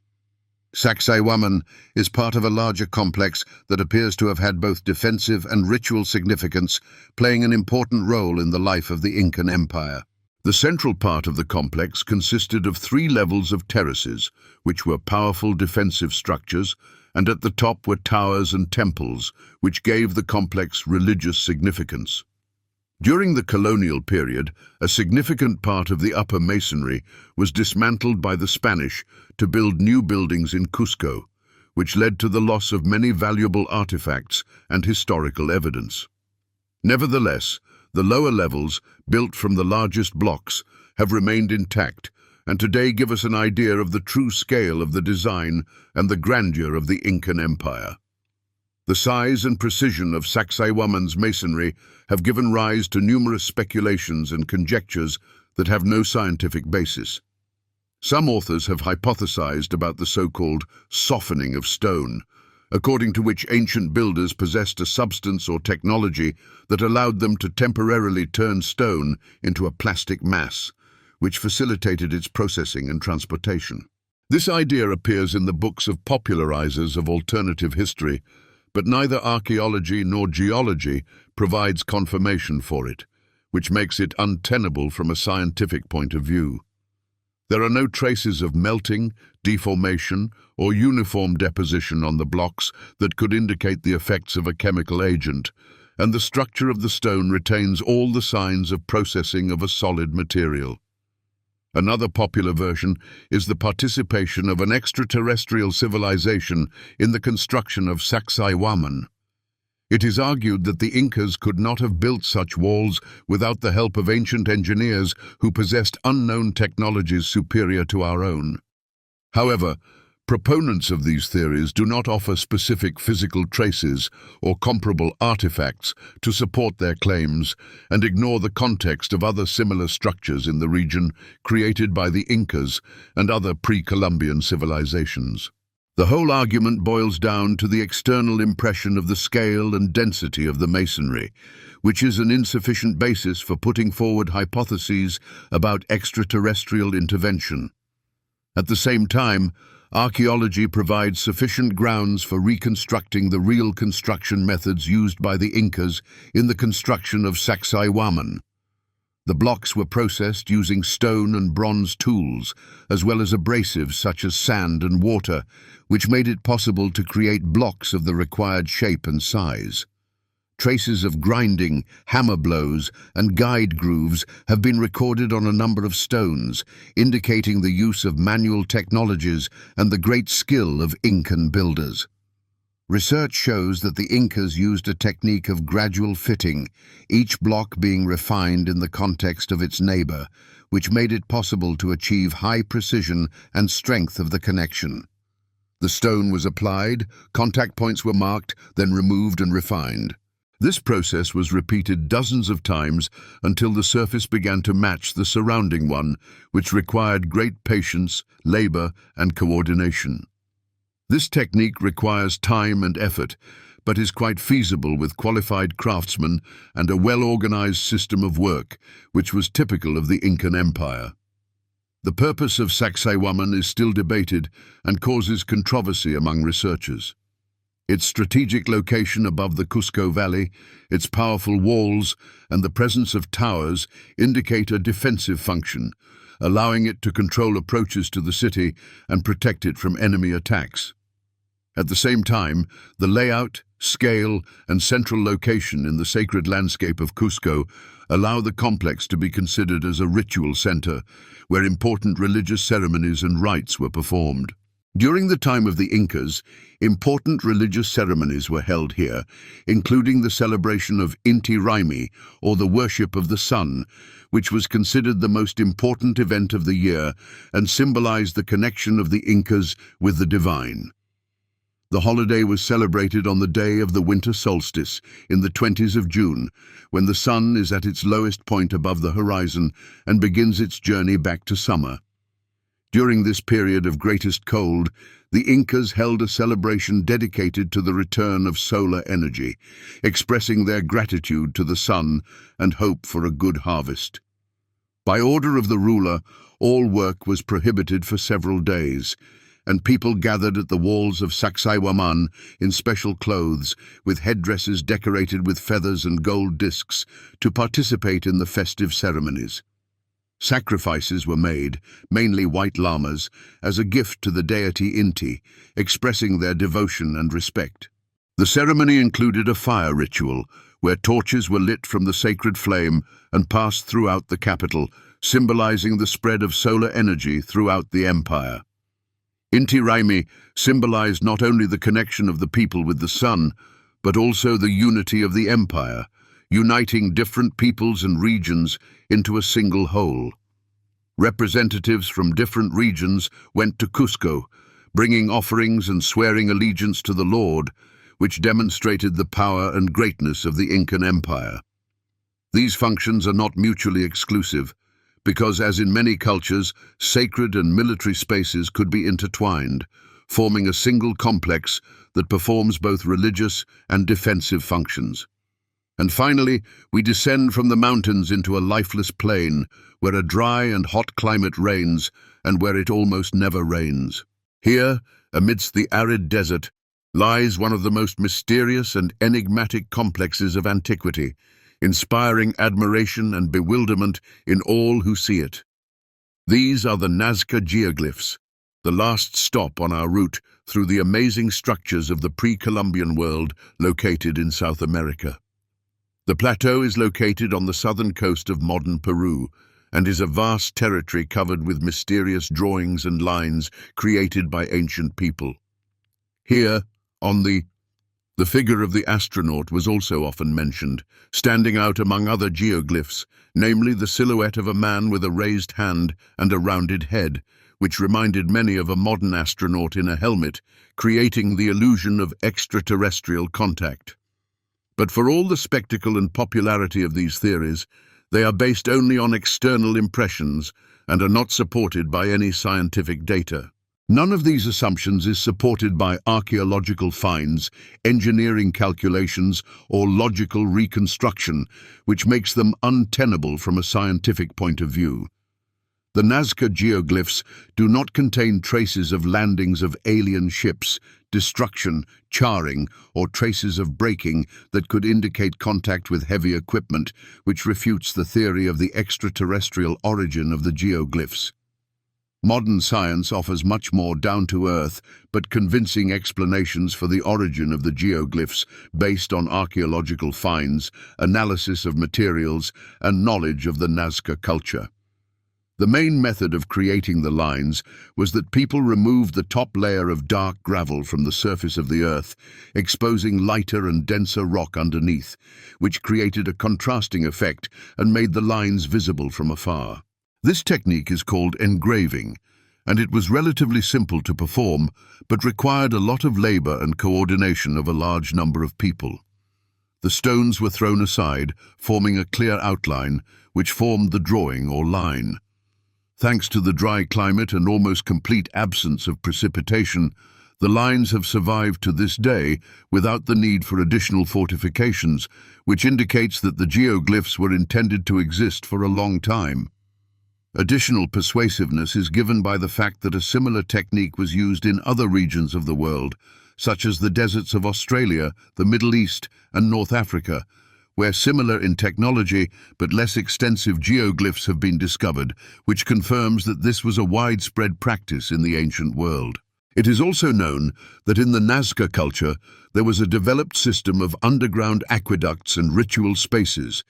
Sacsayhuaman is part of a larger complex that appears to have had both defensive and ritual significance, playing an important role in the life of the Incan Empire. The central part of the complex consisted of 3 levels of terraces, which were powerful defensive structures, and at the top were towers and temples, which gave the complex religious significance. During the colonial period, a significant part of the upper masonry was dismantled by the Spanish to build new buildings in Cusco, which led to the loss of many valuable artifacts and historical evidence. Nevertheless, the lower levels, built from the largest blocks, have remained intact and today give us an idea of the true scale of the design and the grandeur of the Incan Empire. The size and precision of Sacsayhuaman's masonry have given rise to numerous speculations and conjectures that have no scientific basis. Some authors have hypothesized about the so-called softening of stone, according to which ancient builders possessed a substance or technology that allowed them to temporarily turn stone into a plastic mass, which facilitated its processing and transportation. This idea appears in the books of popularizers of alternative history, but neither archaeology nor geology provides confirmation for it, which makes it untenable from a scientific point of view. There are no traces of melting, deformation, or uniform deposition on the blocks that could indicate the effects of a chemical agent, and the structure of the stone retains all the signs of processing of a solid material. Another popular version is the participation of an extraterrestrial civilization in the construction of Sacsayhuaman. It is argued that the Incas could not have built such walls without the help of ancient engineers who possessed unknown technologies superior to our own. However, proponents of these theories do not offer specific physical traces or comparable artifacts to support their claims and ignore the context of other similar structures in the region created by the Incas and other pre-Columbian civilizations. The whole argument boils down to the external impression of the scale and density of the masonry, which is an insufficient basis for putting forward hypotheses about extraterrestrial intervention. At the same time, archaeology provides sufficient grounds for reconstructing the real construction methods used by the Incas in the construction of Sacsayhuaman. The blocks were processed using stone and bronze tools, as well as abrasives such as sand and water, which made it possible to create blocks of the required shape and size. Traces of grinding, hammer blows, and guide grooves have been recorded on a number of stones, indicating the use of manual technologies and the great skill of Incan builders. Research shows that the Incas used a technique of gradual fitting, each block being refined in the context of its neighbor, which made it possible to achieve high precision and strength of the connection. The stone was applied, contact points were marked, then removed and refined. This process was repeated dozens of times until the surface began to match the surrounding one, which required great patience, labor, and coordination. This technique requires time and effort, but is quite feasible with qualified craftsmen and a well-organized system of work, which was typical of the Incan Empire. The purpose of Sacsayhuaman is still debated and causes controversy among researchers. Its strategic location above the Cusco Valley, its powerful walls, and the presence of towers indicate a defensive function, allowing it to control approaches to the city and protect it from enemy attacks. At the same time, the layout, scale, and central location in the sacred landscape of Cusco allow the complex to be considered as a ritual center, where important religious ceremonies and rites were performed. During the time of the Incas, important religious ceremonies were held here, including the celebration of Inti Raymi, or the worship of the sun, which was considered the most important event of the year and symbolized the connection of the Incas with the divine. The holiday was celebrated on the day of the winter solstice in the 20s of June, when the sun is at its lowest point above the horizon and begins its journey back to summer. During this period of greatest cold, the Incas held a celebration dedicated to the return of solar energy, expressing their gratitude to the sun and hope for a good harvest. By order of the ruler, all work was prohibited for several days, and people gathered at the walls of Sacsayhuaman in special clothes, with headdresses decorated with feathers and gold discs, to participate in the festive ceremonies. Sacrifices were made, mainly white llamas, as a gift to the deity Inti, expressing their devotion and respect. The ceremony included a fire ritual, where torches were lit from the sacred flame and passed throughout the capital, symbolizing the spread of solar energy throughout the empire. Inti Raymi symbolized not only the connection of the people with the sun, but also the unity of the empire, uniting different peoples and regions into a single whole. Representatives from different regions went to Cusco, bringing offerings and swearing allegiance to the Lord, which demonstrated the power and greatness of the Incan Empire. These functions are not mutually exclusive, because, as in many cultures, sacred and military spaces could be intertwined, forming a single complex that performs both religious and defensive functions. And finally, we descend from the mountains into a lifeless plain, where a dry and hot climate reigns, and where it almost never rains. Here, amidst the arid desert, lies one of the most mysterious and enigmatic complexes of antiquity, inspiring admiration and bewilderment in all who see it. These are the Nazca geoglyphs, the last stop on our route through the amazing structures of the pre-Columbian world located in South America. The plateau is located on the southern coast of modern Peru and is a vast territory covered with mysterious drawings and lines created by ancient people. Here, on the figure of the astronaut was also often mentioned, standing out among other geoglyphs, namely the silhouette of a man with a raised hand and a rounded head, which reminded many of a modern astronaut in a helmet, creating the illusion of extraterrestrial contact. But for all the spectacle and popularity of these theories, they are based only on external impressions and are not supported by any scientific data. None of these assumptions is supported by archaeological finds, engineering calculations, or logical reconstruction, which makes them untenable from a scientific point of view. The Nazca geoglyphs do not contain traces of landings of alien ships, destruction, charring, or traces of breaking that could indicate contact with heavy equipment, which refutes the theory of the extraterrestrial origin of the geoglyphs. Modern science offers much more down-to-earth but convincing explanations for the origin of the geoglyphs based on archaeological finds, analysis of materials, and knowledge of the Nazca culture. The main method of creating the lines was that people removed the top layer of dark gravel from the surface of the earth, exposing lighter and denser rock underneath, which created a contrasting effect and made the lines visible from afar. This technique is called engraving, and it was relatively simple to perform, but required a lot of labor and coordination of a large number of people. The stones were thrown aside, forming a clear outline, which formed the drawing or line. Thanks to the dry climate and almost complete absence of precipitation, the lines have survived to this day without the need for additional fortifications, which indicates that the geoglyphs were intended to exist for a long time. Additional persuasiveness is given by the fact that a similar technique was used in other regions of the world, such as the deserts of Australia, the Middle East, and North Africa, where similar in technology but less extensive geoglyphs have been discovered, which confirms that this was a widespread practice in the ancient world. It is also known that in the Nazca culture there was a developed system of underground aqueducts and ritual spaces,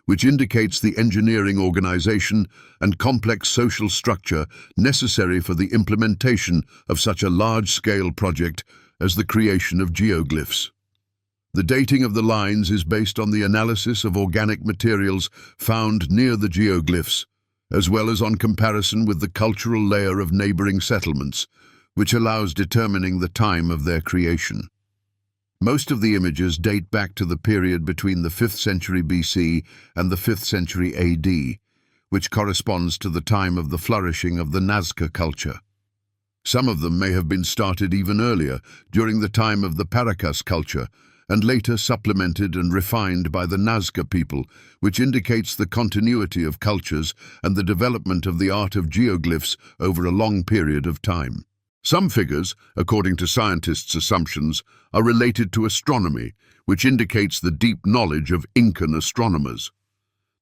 which indicates the engineering organization and complex social structure necessary for the implementation of such a large-scale project as the creation of geoglyphs. The dating of the lines is based on the analysis of organic materials found near the geoglyphs, as well as on comparison with the cultural layer of neighboring settlements, which allows determining the time of their creation. Most of the images date back to the period between the 5th century BC and the 5th century AD, which corresponds to the time of the flourishing of the Nazca culture. Some of them may have been started even earlier, during the time of the Paracas culture, and later supplemented and refined by the Nazca people, which indicates the continuity of cultures and the development of the art of geoglyphs over a long period of time. Some figures, according to scientists' assumptions, are related to astronomy, which indicates the deep knowledge of Incan astronomers.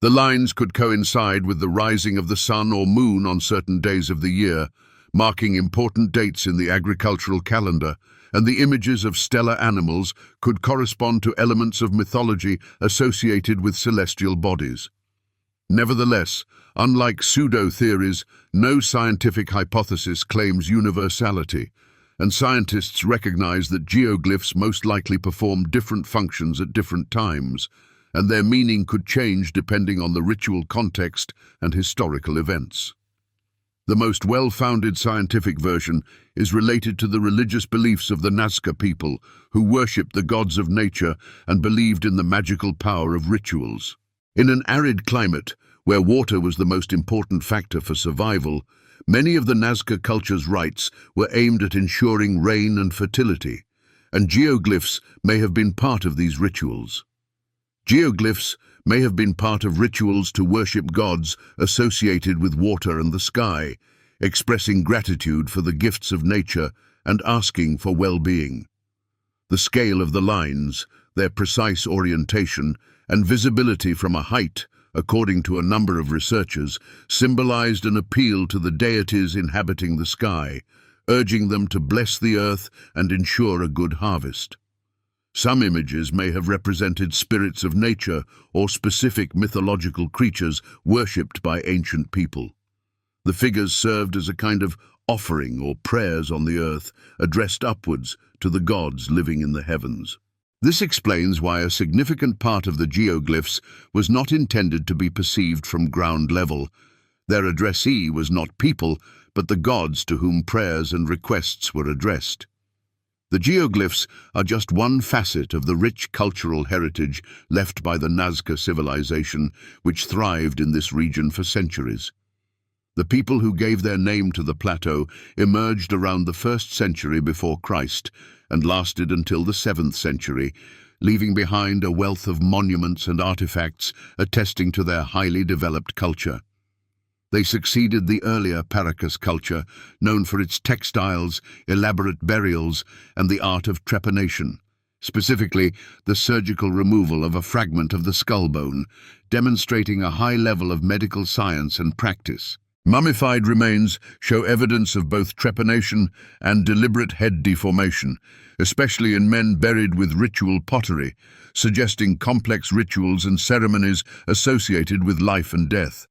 The lines could coincide with the rising of the sun or moon on certain days of the year, marking important dates in the agricultural calendar, and the images of stellar animals could correspond to elements of mythology associated with celestial bodies. Nevertheless, unlike pseudo-theories, no scientific hypothesis claims universality, and scientists recognize that geoglyphs most likely perform different functions at different times, and their meaning could change depending on the ritual context and historical events. The most well-founded scientific version is related to the religious beliefs of the Nazca people, who worshipped the gods of nature and believed in the magical power of rituals. In an arid climate, where water was the most important factor for survival, many of the Nazca culture's rites were aimed at ensuring rain and fertility, and geoglyphs may have been part of these rituals. Geoglyphs may have been part of rituals to worship gods associated with water and the sky, expressing gratitude for the gifts of nature and asking for well-being. The scale of the lines, their precise orientation, and visibility from a height, according to a number of researchers, symbolized an appeal to the deities inhabiting the sky, urging them to bless the earth and ensure a good harvest. Some images may have represented spirits of nature or specific mythological creatures worshipped by ancient people. The figures served as a kind of offering or prayers on the earth, addressed upwards to the gods living in the heavens. This explains why a significant part of the geoglyphs was not intended to be perceived from ground level. Their addressee was not people, but the gods to whom prayers and requests were addressed. The geoglyphs are just one facet of the rich cultural heritage left by the Nazca civilization, which thrived in this region for centuries. The people who gave their name to the plateau emerged around the 1st century before Christ and lasted until the 7th century, leaving behind a wealth of monuments and artifacts attesting to their highly developed culture. They succeeded the earlier Paracas culture, known for its textiles, elaborate burials, and the art of trepanation, specifically the surgical removal of a fragment of the skull bone, demonstrating a high level of medical science and practice. Mummified remains show evidence of both trepanation and deliberate head deformation, especially in men buried with ritual pottery, suggesting complex rituals and ceremonies associated with life and death.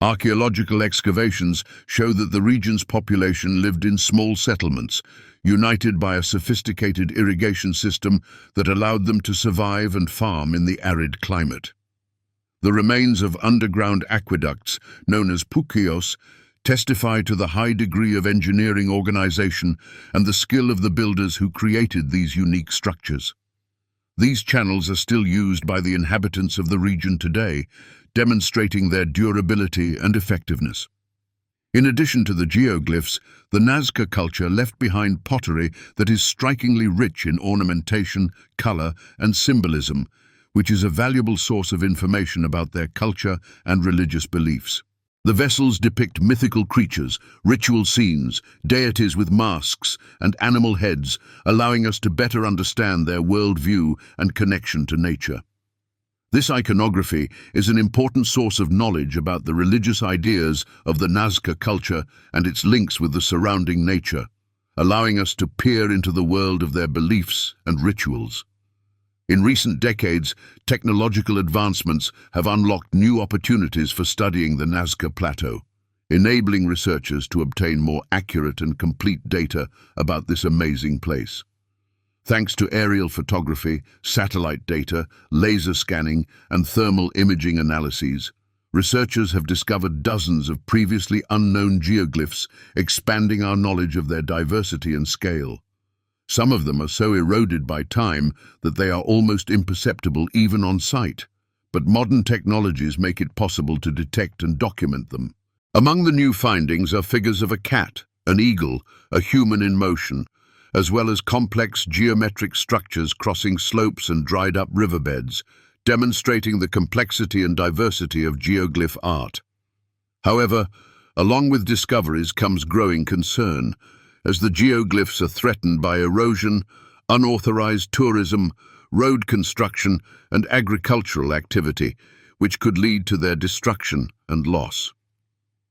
Archaeological excavations show that the region's population lived in small settlements, united by a sophisticated irrigation system that allowed them to survive and farm in the arid climate. The remains of underground aqueducts, known as puquios, testify to the high degree of engineering organization and the skill of the builders who created these unique structures. These channels are still used by the inhabitants of the region today, demonstrating their durability and effectiveness. In addition to the geoglyphs, the Nazca culture left behind pottery that is strikingly rich in ornamentation, color, and symbolism, which is a valuable source of information about their culture and religious beliefs. The vessels depict mythical creatures, ritual scenes, deities with masks, and animal heads, allowing us to better understand their worldview and connection to nature. This iconography is an important source of knowledge about the religious ideas of the Nazca culture and its links with the surrounding nature, allowing us to peer into the world of their beliefs and rituals. In recent decades, technological advancements have unlocked new opportunities for studying the Nazca Plateau, enabling researchers to obtain more accurate and complete data about this amazing place. Thanks to aerial photography, satellite data, laser scanning, and thermal imaging analyses, researchers have discovered dozens of previously unknown geoglyphs, expanding our knowledge of their diversity and scale. Some of them are so eroded by time that they are almost imperceptible even on sight, but modern technologies make it possible to detect and document them. Among the new findings are figures of a cat, an eagle, a human in motion, as well as complex geometric structures crossing slopes and dried-up riverbeds, demonstrating the complexity and diversity of geoglyph art. However, along with discoveries comes growing concern, as the geoglyphs are threatened by erosion, unauthorized tourism, road construction, and agricultural activity, which could lead to their destruction and loss.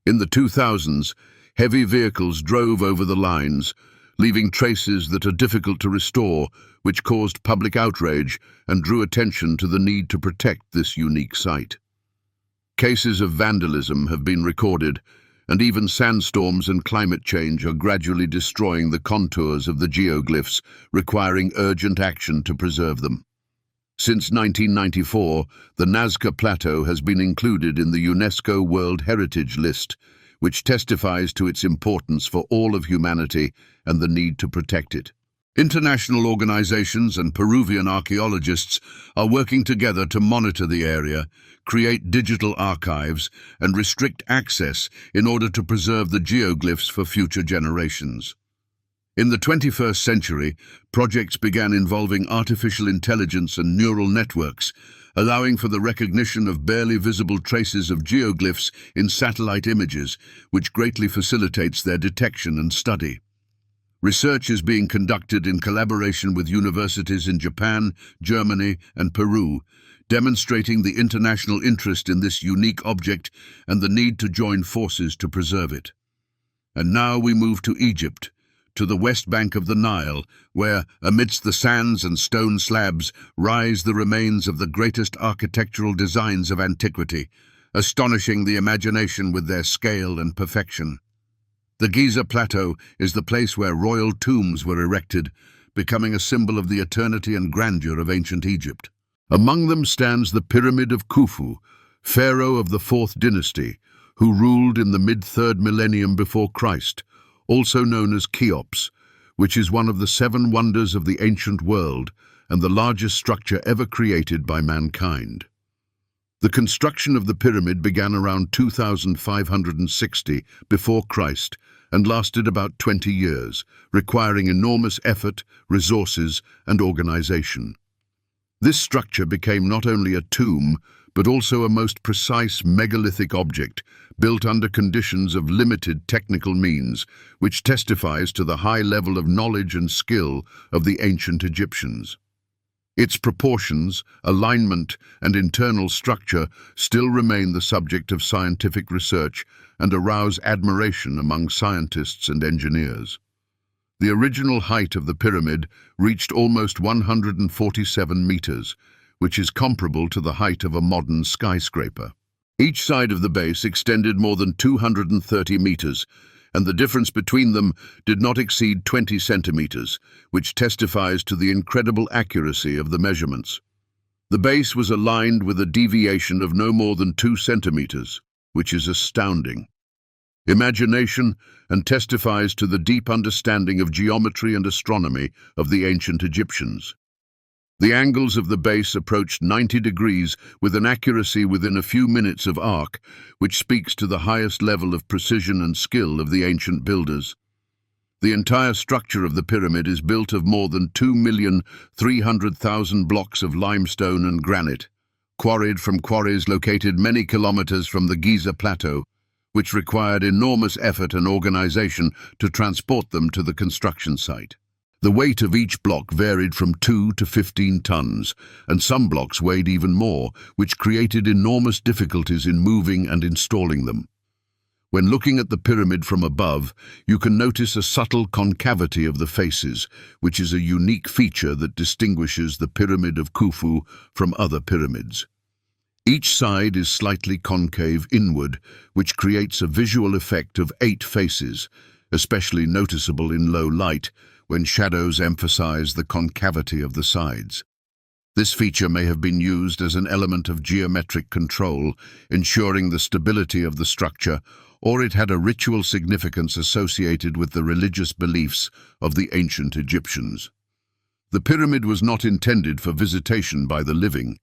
In the 2000s, heavy vehicles drove over the lines, leaving traces that are difficult to restore, which caused public outrage and drew attention to the need to protect this unique site. Cases of vandalism have been recorded, and even sandstorms and climate change are gradually destroying the contours of the geoglyphs, requiring urgent action to preserve them. Since 1994, the Nazca Plateau has been included in the UNESCO World Heritage List, which testifies to its importance for all of humanity and the need to protect it. International organizations and Peruvian archaeologists are working together to monitor the area, create digital archives, and restrict access in order to preserve the geoglyphs for future generations. In the 21st century, projects began involving artificial intelligence and neural networks, allowing for the recognition of barely visible traces of geoglyphs in satellite images, which greatly facilitates their detection and study. Research is being conducted in collaboration with universities in Japan, Germany, and Peru, demonstrating the international interest in this unique object and the need to join forces to preserve it. And now we move to Egypt, to the west bank of the Nile, where, amidst the sands and stone slabs, rise the remains of the greatest architectural designs of antiquity, astonishing the imagination with their scale and perfection. The Giza Plateau is the place where royal tombs were erected, becoming a symbol of the eternity and grandeur of ancient Egypt. Among them stands the Pyramid of Khufu, pharaoh of the 4th dynasty, who ruled in the mid-3rd millennium before Christ, also known as Cheops, which is one of the 7 wonders of the ancient world and the largest structure ever created by mankind. The construction of the pyramid began around 2560 before Christ and lasted about 20 years, requiring enormous effort, resources, and organization. This structure became not only a tomb, but also a most precise megalithic object, built under conditions of limited technical means, which testifies to the high level of knowledge and skill of the ancient Egyptians. Its proportions, alignment, and internal structure still remain the subject of scientific research and arouse admiration among scientists and engineers. The original height of the pyramid reached almost 147 meters, which is comparable to the height of a modern skyscraper. Each side of the base extended more than 230 meters, and the difference between them did not exceed 20 centimeters, which testifies to the incredible accuracy of the measurements. The base was aligned with a deviation of no more than 2 centimeters, which is astounding. Imagination, and testifies to the deep understanding of geometry and astronomy of the ancient Egyptians. The angles of the base approached 90 degrees with an accuracy within a few minutes of arc, which speaks to the highest level of precision and skill of the ancient builders. The entire structure of the pyramid is built of more than 2,300,000 blocks of limestone and granite, quarried from quarries located many kilometers from the Giza Plateau, which required enormous effort and organization to transport them to the construction site. The weight of each block varied from 2 to 15 tons, and some blocks weighed even more, which created enormous difficulties in moving and installing them. When looking at the pyramid from above, you can notice a subtle concavity of the faces, which is a unique feature that distinguishes the Pyramid of Khufu from other pyramids. Each side is slightly concave inward, which creates a visual effect of 8 faces, especially noticeable in low light when shadows emphasize the concavity of the sides. This feature may have been used as an element of geometric control, ensuring the stability of the structure, or it had a ritual significance associated with the religious beliefs of the ancient Egyptians. The pyramid was not intended for visitation by the living.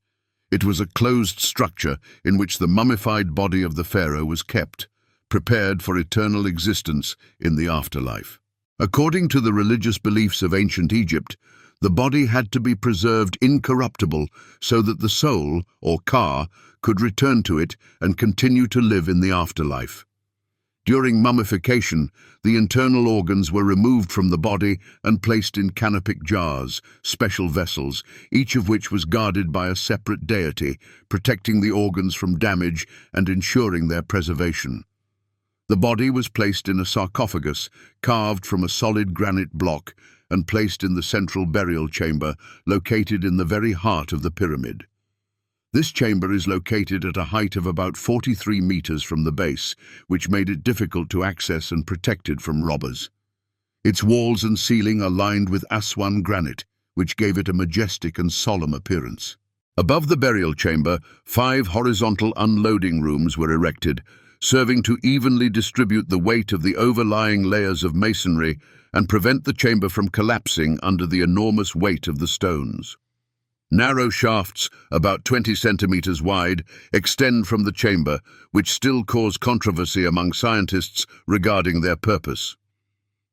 It was a closed structure in which the mummified body of the pharaoh was kept, prepared for eternal existence in the afterlife. According to the religious beliefs of ancient Egypt, the body had to be preserved incorruptible so that the soul, or Ka, could return to it and continue to live in the afterlife. During mummification, the internal organs were removed from the body and placed in canopic jars, special vessels, each of which was guarded by a separate deity, protecting the organs from damage and ensuring their preservation. The body was placed in a sarcophagus carved from a solid granite block and placed in the central burial chamber located in the very heart of the pyramid. This chamber is located at a height of about 43 meters from the base, which made it difficult to access and protected from robbers. Its walls and ceiling are lined with Aswan granite, which gave it a majestic and solemn appearance. Above the burial chamber, 5 horizontal unloading rooms were erected, serving to evenly distribute the weight of the overlying layers of masonry and prevent the chamber from collapsing under the enormous weight of the stones. Narrow shafts, about 20 centimeters wide, extend from the chamber, which still cause controversy among scientists regarding their purpose.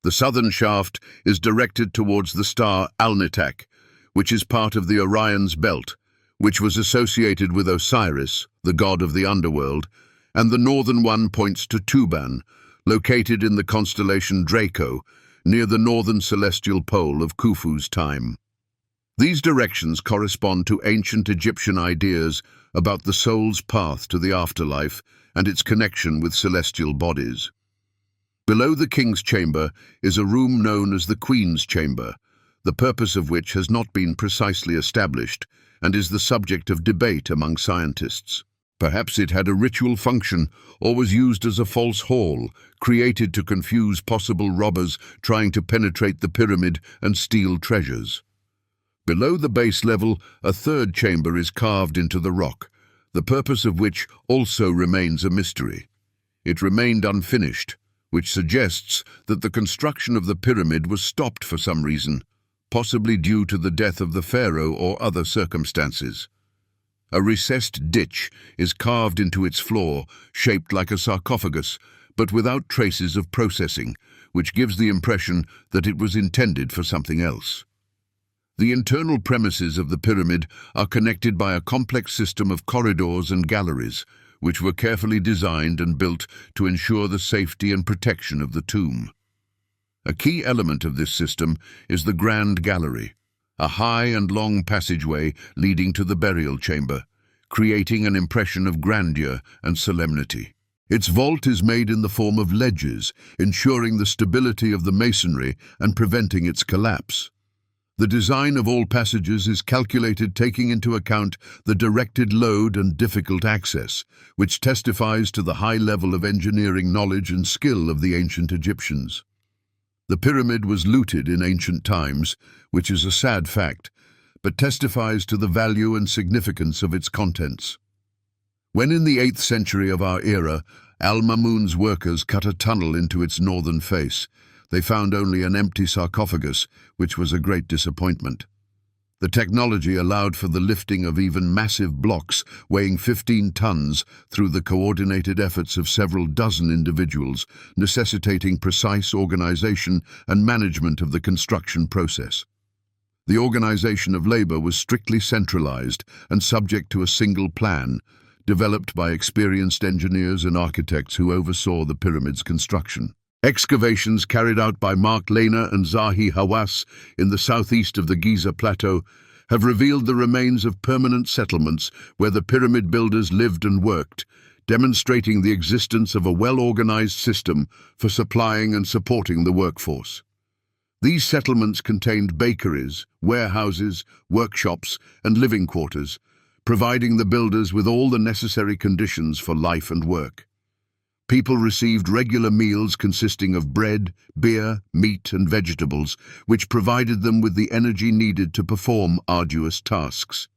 The southern shaft is directed towards the star Alnitak, which is part of the Orion's belt, which was associated with Osiris, the god of the underworld, and the northern one points to Tuban, located in the constellation Draco, near the northern celestial pole of Khufu's time. These directions correspond to ancient Egyptian ideas about the soul's path to the afterlife and its connection with celestial bodies. Below the king's chamber is a room known as the queen's chamber, the purpose of which has not been precisely established and is the subject of debate among scientists. Perhaps it had a ritual function or was used as a false hall, created to confuse possible robbers trying to penetrate the pyramid and steal treasures. Below the base level, a third chamber is carved into the rock, the purpose of which also remains a mystery. It remained unfinished, which suggests that the construction of the pyramid was stopped for some reason, possibly due to the death of the pharaoh or other circumstances. A recessed ditch is carved into its floor, shaped like a sarcophagus, but without traces of processing, which gives the impression that it was intended for something else. The internal premises of the pyramid are connected by a complex system of corridors and galleries, which were carefully designed and built to ensure the safety and protection of the tomb. A key element of this system is the Grand Gallery, a high and long passageway leading to the burial chamber, creating an impression of grandeur and solemnity. Its vault is made in the form of ledges, ensuring the stability of the masonry and preventing its collapse. The design of all passages is calculated taking into account the directed load and difficult access, which testifies to the high level of engineering knowledge and skill of the ancient Egyptians. The pyramid was looted in ancient times, which is a sad fact, but testifies to the value and significance of its contents. When in the 8th century of our era, Al-Mamun's workers cut a tunnel into its northern face, they found only an empty sarcophagus, which was a great disappointment. The technology allowed for the lifting of even massive blocks weighing 15 tons through the coordinated efforts of several dozen individuals, necessitating precise organization and management of the construction process. The organization of labor was strictly centralized and subject to a single plan, developed by experienced engineers and architects who oversaw the pyramid's construction. Excavations carried out by Mark Lehner and Zahi Hawass in the southeast of the Giza Plateau have revealed the remains of permanent settlements where the pyramid builders lived and worked, demonstrating the existence of a well-organized system for supplying and supporting the workforce. These settlements contained bakeries, warehouses, workshops, and living quarters, providing the builders with all the necessary conditions for life and work. People received regular meals consisting of bread, beer, meat, and vegetables, which provided them with the energy needed to perform arduous tasks.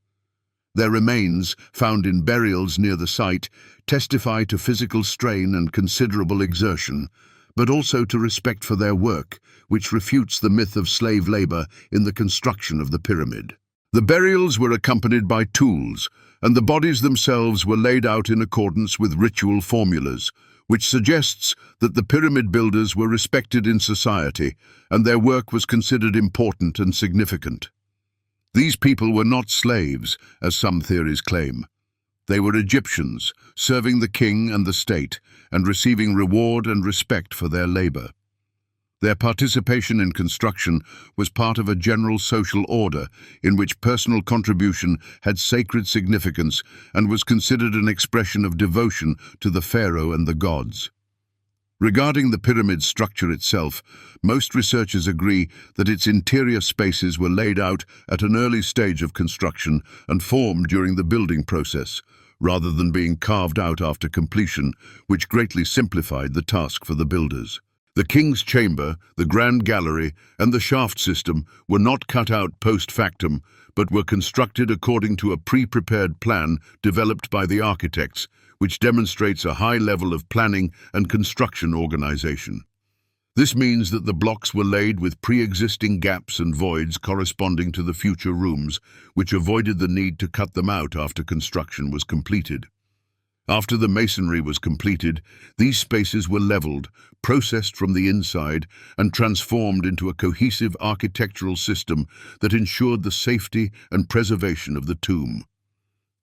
Their remains, found in burials near the site, testify to physical strain and considerable exertion, but also to respect for their work, which refutes the myth of slave labor in the construction of the pyramid. The burials were accompanied by tools, and the bodies themselves were laid out in accordance with ritual formulas, which suggests that the pyramid builders were respected in society and their work was considered important and significant. These people were not slaves, as some theories claim. They were Egyptians, serving the king and the state, and receiving reward and respect for their labor. Their participation in construction was part of a general social order in which personal contribution had sacred significance and was considered an expression of devotion to the pharaoh and the gods. Regarding the pyramid structure itself, most researchers agree that its interior spaces were laid out at an early stage of construction and formed during the building process, rather than being carved out after completion, which greatly simplified the task for the builders. The king's chamber, the grand gallery, and the shaft system were not cut out post factum, but were constructed according to a pre-prepared plan developed by the architects, which demonstrates a high level of planning and construction organization. This means that the blocks were laid with pre-existing gaps and voids corresponding to the future rooms, which avoided the need to cut them out after construction was completed. After the masonry was completed, these spaces were leveled, processed from the inside, and transformed into a cohesive architectural system that ensured the safety and preservation of the tomb.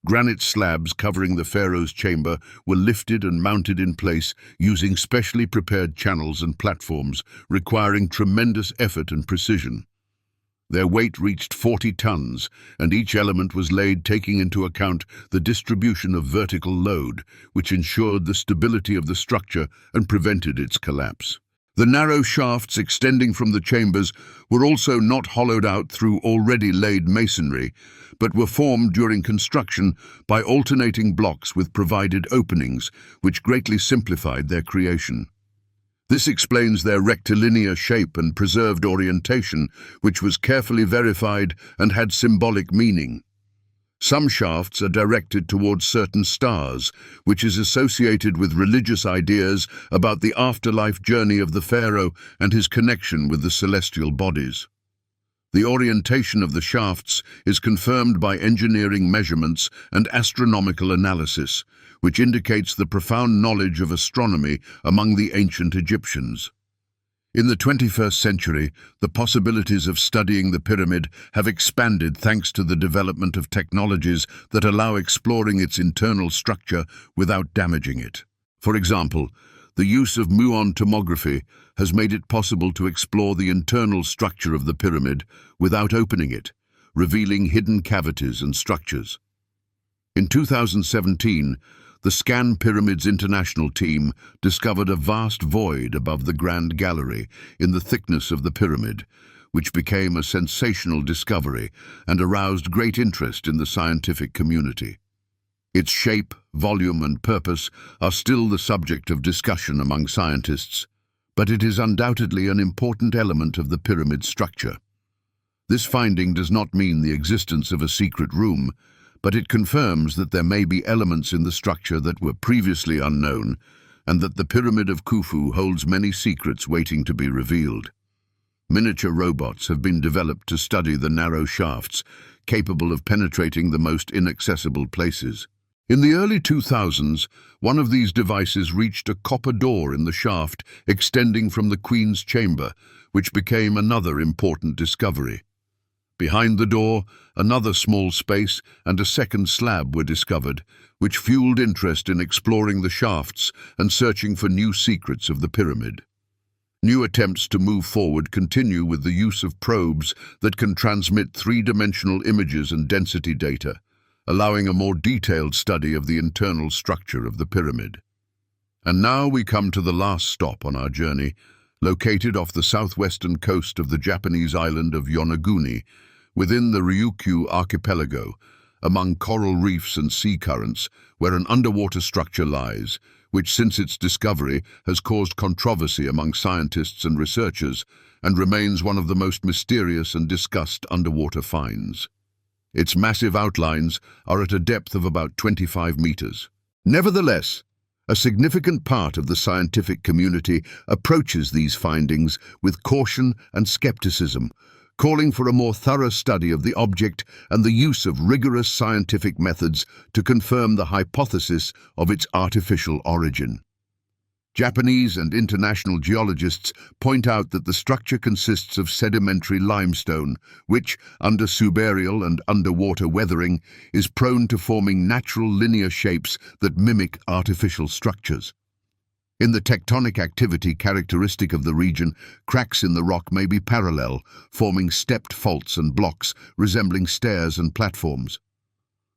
Granite slabs covering the pharaoh's chamber were lifted and mounted in place using specially prepared channels and platforms, requiring tremendous effort and precision. Their weight reached 40 tons, and each element was laid taking into account the distribution of vertical load, which ensured the stability of the structure and prevented its collapse. The narrow shafts extending from the chambers were also not hollowed out through already laid masonry, but were formed during construction by alternating blocks with provided openings, which greatly simplified their creation. This explains their rectilinear shape and preserved orientation, which was carefully verified and had symbolic meaning. Some shafts are directed towards certain stars, which is associated with religious ideas about the afterlife journey of the pharaoh and his connection with the celestial bodies. The orientation of the shafts is confirmed by engineering measurements and astronomical analysis, which indicates the profound knowledge of astronomy among the ancient Egyptians. In the 21st century, the possibilities of studying the pyramid have expanded thanks to the development of technologies that allow exploring its internal structure without damaging it. For example, the use of muon tomography has made it possible to explore the internal structure of the pyramid without opening it, revealing hidden cavities and structures. In 2017, the Scan Pyramids International team discovered a vast void above the Grand Gallery in the thickness of the pyramid, which became a sensational discovery and aroused great interest in the scientific community. Its shape, volume, and purpose are still the subject of discussion among scientists, but it is undoubtedly an important element of the pyramid structure. This finding does not mean the existence of a secret room, but it confirms that there may be elements in the structure that were previously unknown, and that the Pyramid of Khufu holds many secrets waiting to be revealed. Miniature robots have been developed to study the narrow shafts, capable of penetrating the most inaccessible places. In the early 2000s, one of these devices reached a copper door in the shaft extending from the Queen's chamber, which became another important discovery. Behind the door, another small space and a second slab were discovered, which fueled interest in exploring the shafts and searching for new secrets of the pyramid. New attempts to move forward continue with the use of probes that can transmit three-dimensional images and density data, allowing a more detailed study of the internal structure of the pyramid. And now we come to the last stop on our journey, located off the southwestern coast of the Japanese island of Yonaguni, within the Ryukyu archipelago, among coral reefs and sea currents, where an underwater structure lies, which since its discovery has caused controversy among scientists and researchers and remains one of the most mysterious and discussed underwater finds. Its massive outlines are at a depth of about 25 meters. Nevertheless, a significant part of the scientific community approaches these findings with caution and skepticism, calling for a more thorough study of the object and the use of rigorous scientific methods to confirm the hypothesis of its artificial origin. Japanese and international geologists point out that the structure consists of sedimentary limestone, which, under subaerial and underwater weathering, is prone to forming natural linear shapes that mimic artificial structures. In the tectonic activity characteristic of the region, cracks in the rock may be parallel, forming stepped faults and blocks resembling stairs and platforms.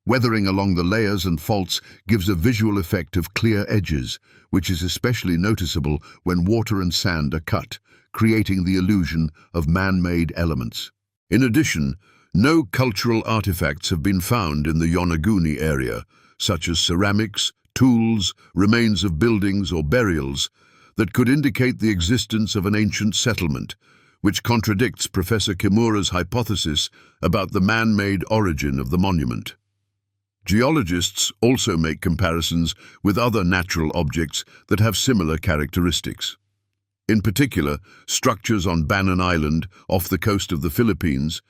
Weathering along the layers and faults gives a visual effect of clear edges, which is especially noticeable when water and sand are cut, creating the illusion of man-made elements. In addition, no cultural artifacts have been found in the Yonaguni area, such as ceramics, tools, remains of buildings or burials, that could indicate the existence of an ancient settlement, which contradicts Professor Kimura's hypothesis about the man-made origin of the monument. Geologists also make comparisons with other natural objects that have similar characteristics. In particular, structures on Bannon Island, off the coast of the Philippines,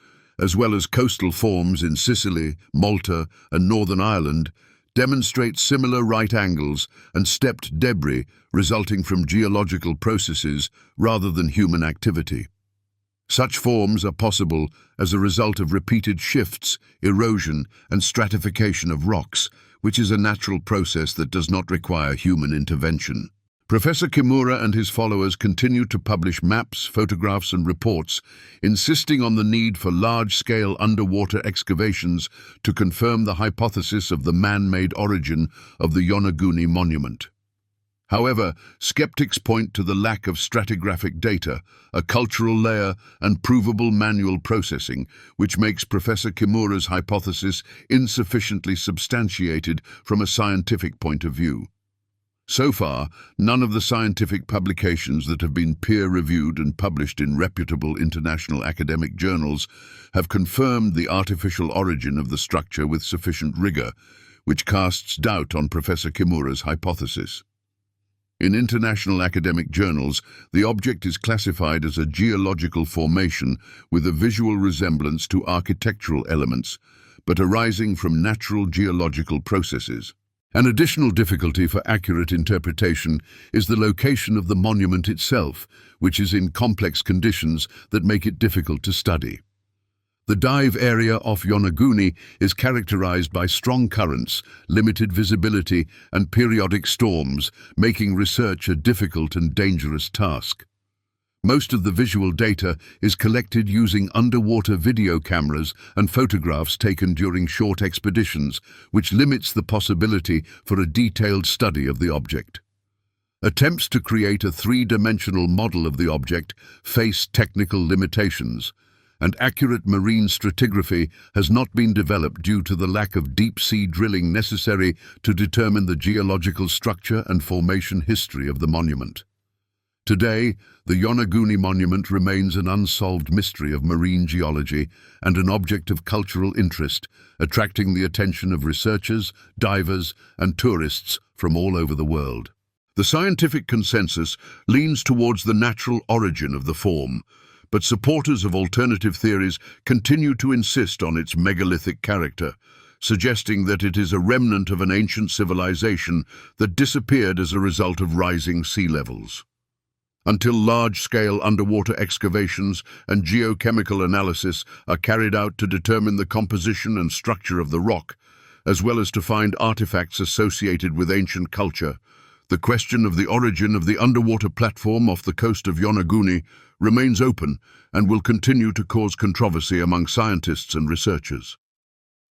as well as coastal forms in Sicily, Malta, and Northern Ireland, demonstrate similar right angles and stepped debris resulting from geological processes rather than human activity. Such forms are possible as a result of repeated shifts, erosion, and stratification of rocks, which is a natural process that does not require human intervention. Professor Kimura and his followers continue to publish maps, photographs, and reports, insisting on the need for large-scale underwater excavations to confirm the hypothesis of the man-made origin of the Yonaguni monument. However, skeptics point to the lack of stratigraphic data, a cultural layer, and provable manual processing, which makes Professor Kimura's hypothesis insufficiently substantiated from a scientific point of view. So far, none of the scientific publications that have been peer-reviewed and published in reputable international academic journals have confirmed the artificial origin of the structure with sufficient rigor, which casts doubt on Professor Kimura's hypothesis. In international academic journals, the object is classified as a geological formation with a visual resemblance to architectural elements, but arising from natural geological processes. An additional difficulty for accurate interpretation is the location of the monument itself, which is in complex conditions that make it difficult to study. The dive area off Yonaguni is characterized by strong currents, limited visibility, and periodic storms, making research a difficult and dangerous task. Most of the visual data is collected using underwater video cameras and photographs taken during short expeditions, which limits the possibility for a detailed study of the object. Attempts to create a three-dimensional model of the object face technical limitations, and accurate marine stratigraphy has not been developed due to the lack of deep-sea drilling necessary to determine the geological structure and formation history of the monument. Today, the Yonaguni monument remains an unsolved mystery of marine geology and an object of cultural interest, attracting the attention of researchers, divers, and tourists from all over the world. The scientific consensus leans towards the natural origin of the form, but supporters of alternative theories continue to insist on its megalithic character, suggesting that it is a remnant of an ancient civilization that disappeared as a result of rising sea levels. Until large-scale underwater excavations and geochemical analysis are carried out to determine the composition and structure of the rock, as well as to find artifacts associated with ancient culture, the question of the origin of the underwater platform off the coast of Yonaguni remains open and will continue to cause controversy among scientists and researchers.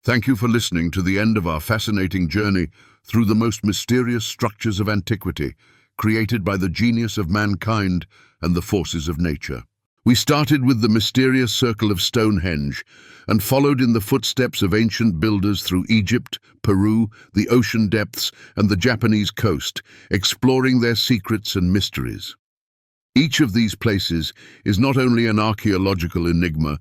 Thank you for listening to the end of our fascinating journey through the most mysterious structures of antiquity, created by the genius of mankind and the forces of nature. We started with the mysterious circle of Stonehenge and followed in the footsteps of ancient builders through Egypt, Peru, the ocean depths, and the Japanese coast, exploring their secrets and mysteries. Each of these places is not only an archaeological enigma,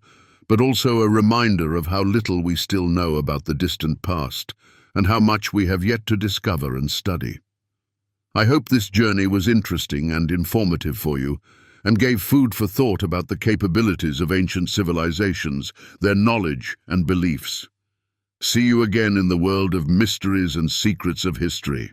but also a reminder of how little we still know about the distant past and how much we have yet to discover and study. I hope this journey was interesting and informative for you, and gave food for thought about the capabilities of ancient civilizations, their knowledge and beliefs. See you again in the world of mysteries and secrets of history.